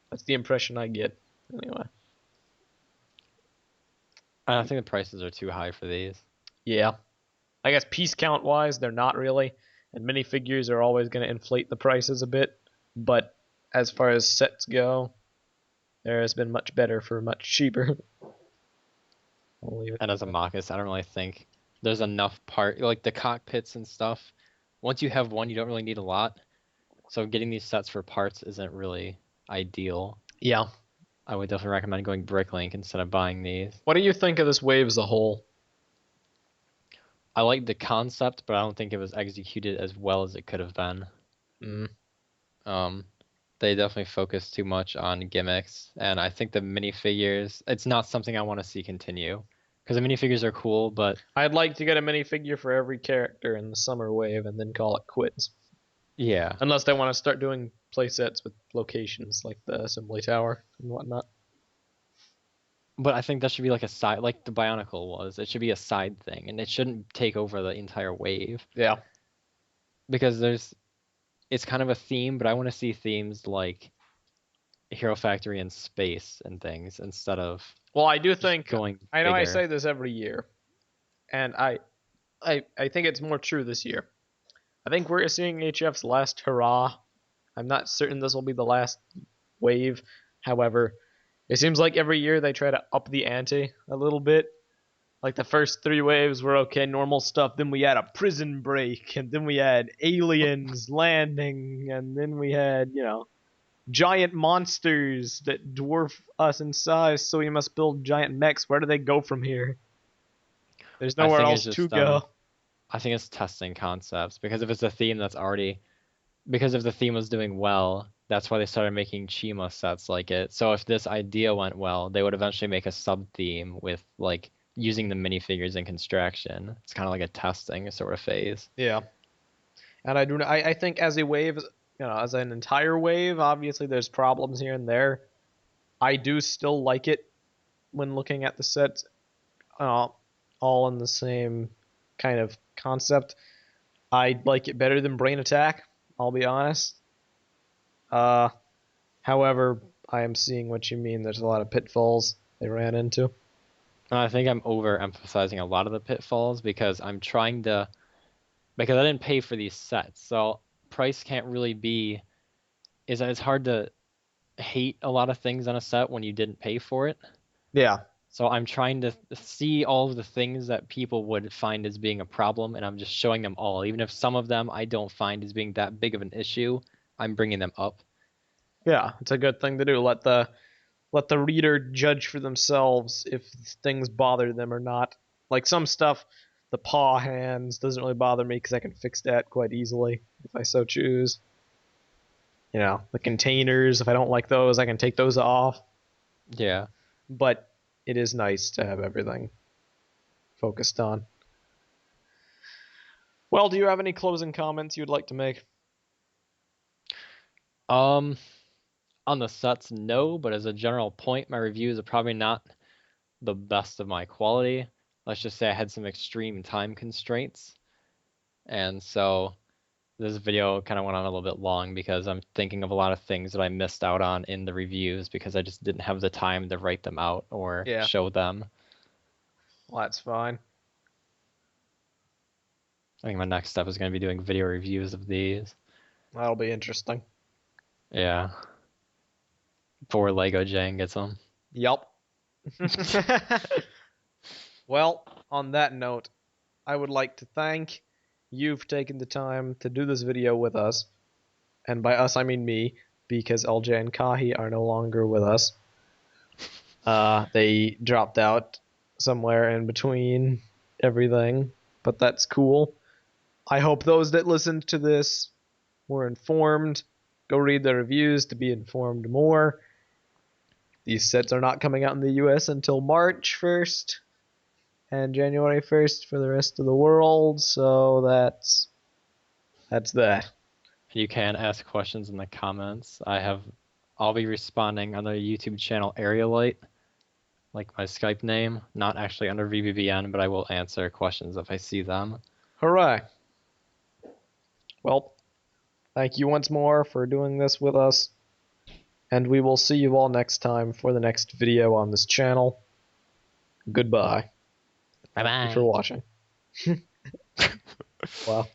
Speaker 1: That's the impression I get, anyway.
Speaker 2: I think the prices are too high for these.
Speaker 1: Yeah. I guess piece count wise, they're not really, and minifigures are always going to inflate the prices a bit, but as far as sets go, there has been much better for much cheaper.
Speaker 2: And as a Marcus, I don't really think there's enough like the cockpits and stuff. Once you have one, you don't really need a lot. So getting these sets for parts isn't really ideal.
Speaker 1: Yeah.
Speaker 2: I would definitely recommend going Bricklink instead of buying these.
Speaker 1: What do you think of this wave as a whole?
Speaker 2: I like the concept, but I don't think it was executed as well as it could have been. They definitely focused too much on gimmicks, and I think the minifigures, it's not something I want to see continue. Because the minifigures are cool, but
Speaker 1: I'd like to get a minifigure for every character in the summer wave and then call it quits.
Speaker 2: yeah.
Speaker 1: Unless they want to start doing playsets with locations like the assembly tower and whatnot.
Speaker 2: But I think that should be like a side, like the Bionicle was. It should be a side thing, and it shouldn't take over the entire wave.
Speaker 1: Yeah.
Speaker 2: Because it's kind of a theme, but I want to see themes like Hero Factory in space and things instead of.
Speaker 1: Well, I do think
Speaker 2: going.
Speaker 1: I know
Speaker 2: bigger.
Speaker 1: I say this every year, and I think it's more true this year. I think we're seeing HF's last hurrah. I'm not certain this will be the last wave. However, it seems like every year they try to up the ante a little bit. Like the first 3 waves were okay, normal stuff. Then we had a prison break, and then we had aliens landing, and then we had, giant monsters that dwarf us in size, so we must build giant mechs. Where do they go from here? There's
Speaker 2: I
Speaker 1: nowhere
Speaker 2: think
Speaker 1: else
Speaker 2: it's
Speaker 1: to
Speaker 2: just
Speaker 1: go.
Speaker 2: I think it's testing concepts because if it's a theme that's already because if the theme was doing well, that's why they started making Chima sets like it. So if this idea went well, they would eventually make a sub theme with like using the minifigures in construction. It's kind of like a testing sort of phase.
Speaker 1: Yeah. And I think as a wave, as an entire wave, obviously there's problems here and there. I do still like it when looking at the sets, all in the same kind of concept. I like it better than Brain Attack, I'll be honest. However, I am seeing what you mean. There's a lot of pitfalls they ran into.
Speaker 2: And I think I'm overemphasizing a lot of the pitfalls because because I didn't pay for these sets. So price can't really be it's hard to hate a lot of things on a set when you didn't pay for it.
Speaker 1: Yeah.
Speaker 2: So I'm trying to see all of the things that people would find as being a problem, and I'm just showing them all. Even if some of them I don't find as being that big of an issue, I'm bringing them up.
Speaker 1: Yeah, it's a good thing to do. Let the reader judge for themselves if things bother them or not. Like some stuff, the paw hands doesn't really bother me because I can fix that quite easily if I so choose. The containers, if I don't like those, I can take those off.
Speaker 2: Yeah.
Speaker 1: But it is nice to have everything focused on. Well, do you have any closing comments you'd like to make?
Speaker 2: On the sets, no, but as a general point, my reviews are probably not the best of my quality. Let's just say I had some extreme time constraints. And so this video kind of went on a little bit long because I'm thinking of a lot of things that I missed out on in the reviews because I just didn't have the time to write them out or show them.
Speaker 1: Well, that's fine.
Speaker 2: I think my next step is going to be doing video reviews of these.
Speaker 1: That'll be interesting.
Speaker 2: Yeah. Before Lego Jang gets them.
Speaker 1: Yup. Well, on that note, I would like to thank you for taking the time to do this video with us. And by us, I mean me, because LJ and Kahi are no longer with us. They dropped out somewhere in between everything, but that's cool. I hope those that listened to this were informed. Go read the reviews to be informed more. These sets are not coming out in the US until March 1st and January 1st for the rest of the world, so that's that.
Speaker 2: You can ask questions in the comments. I'll be responding on the YouTube channel Aerialite, like my Skype name, not actually under VBBN, but I will answer questions if I see them.
Speaker 1: Hooray. Well, thank you once more for doing this with us, and we will see you all next time for the next video on this channel. Goodbye.
Speaker 2: Bye-bye.
Speaker 1: Thank you for watching. Wow.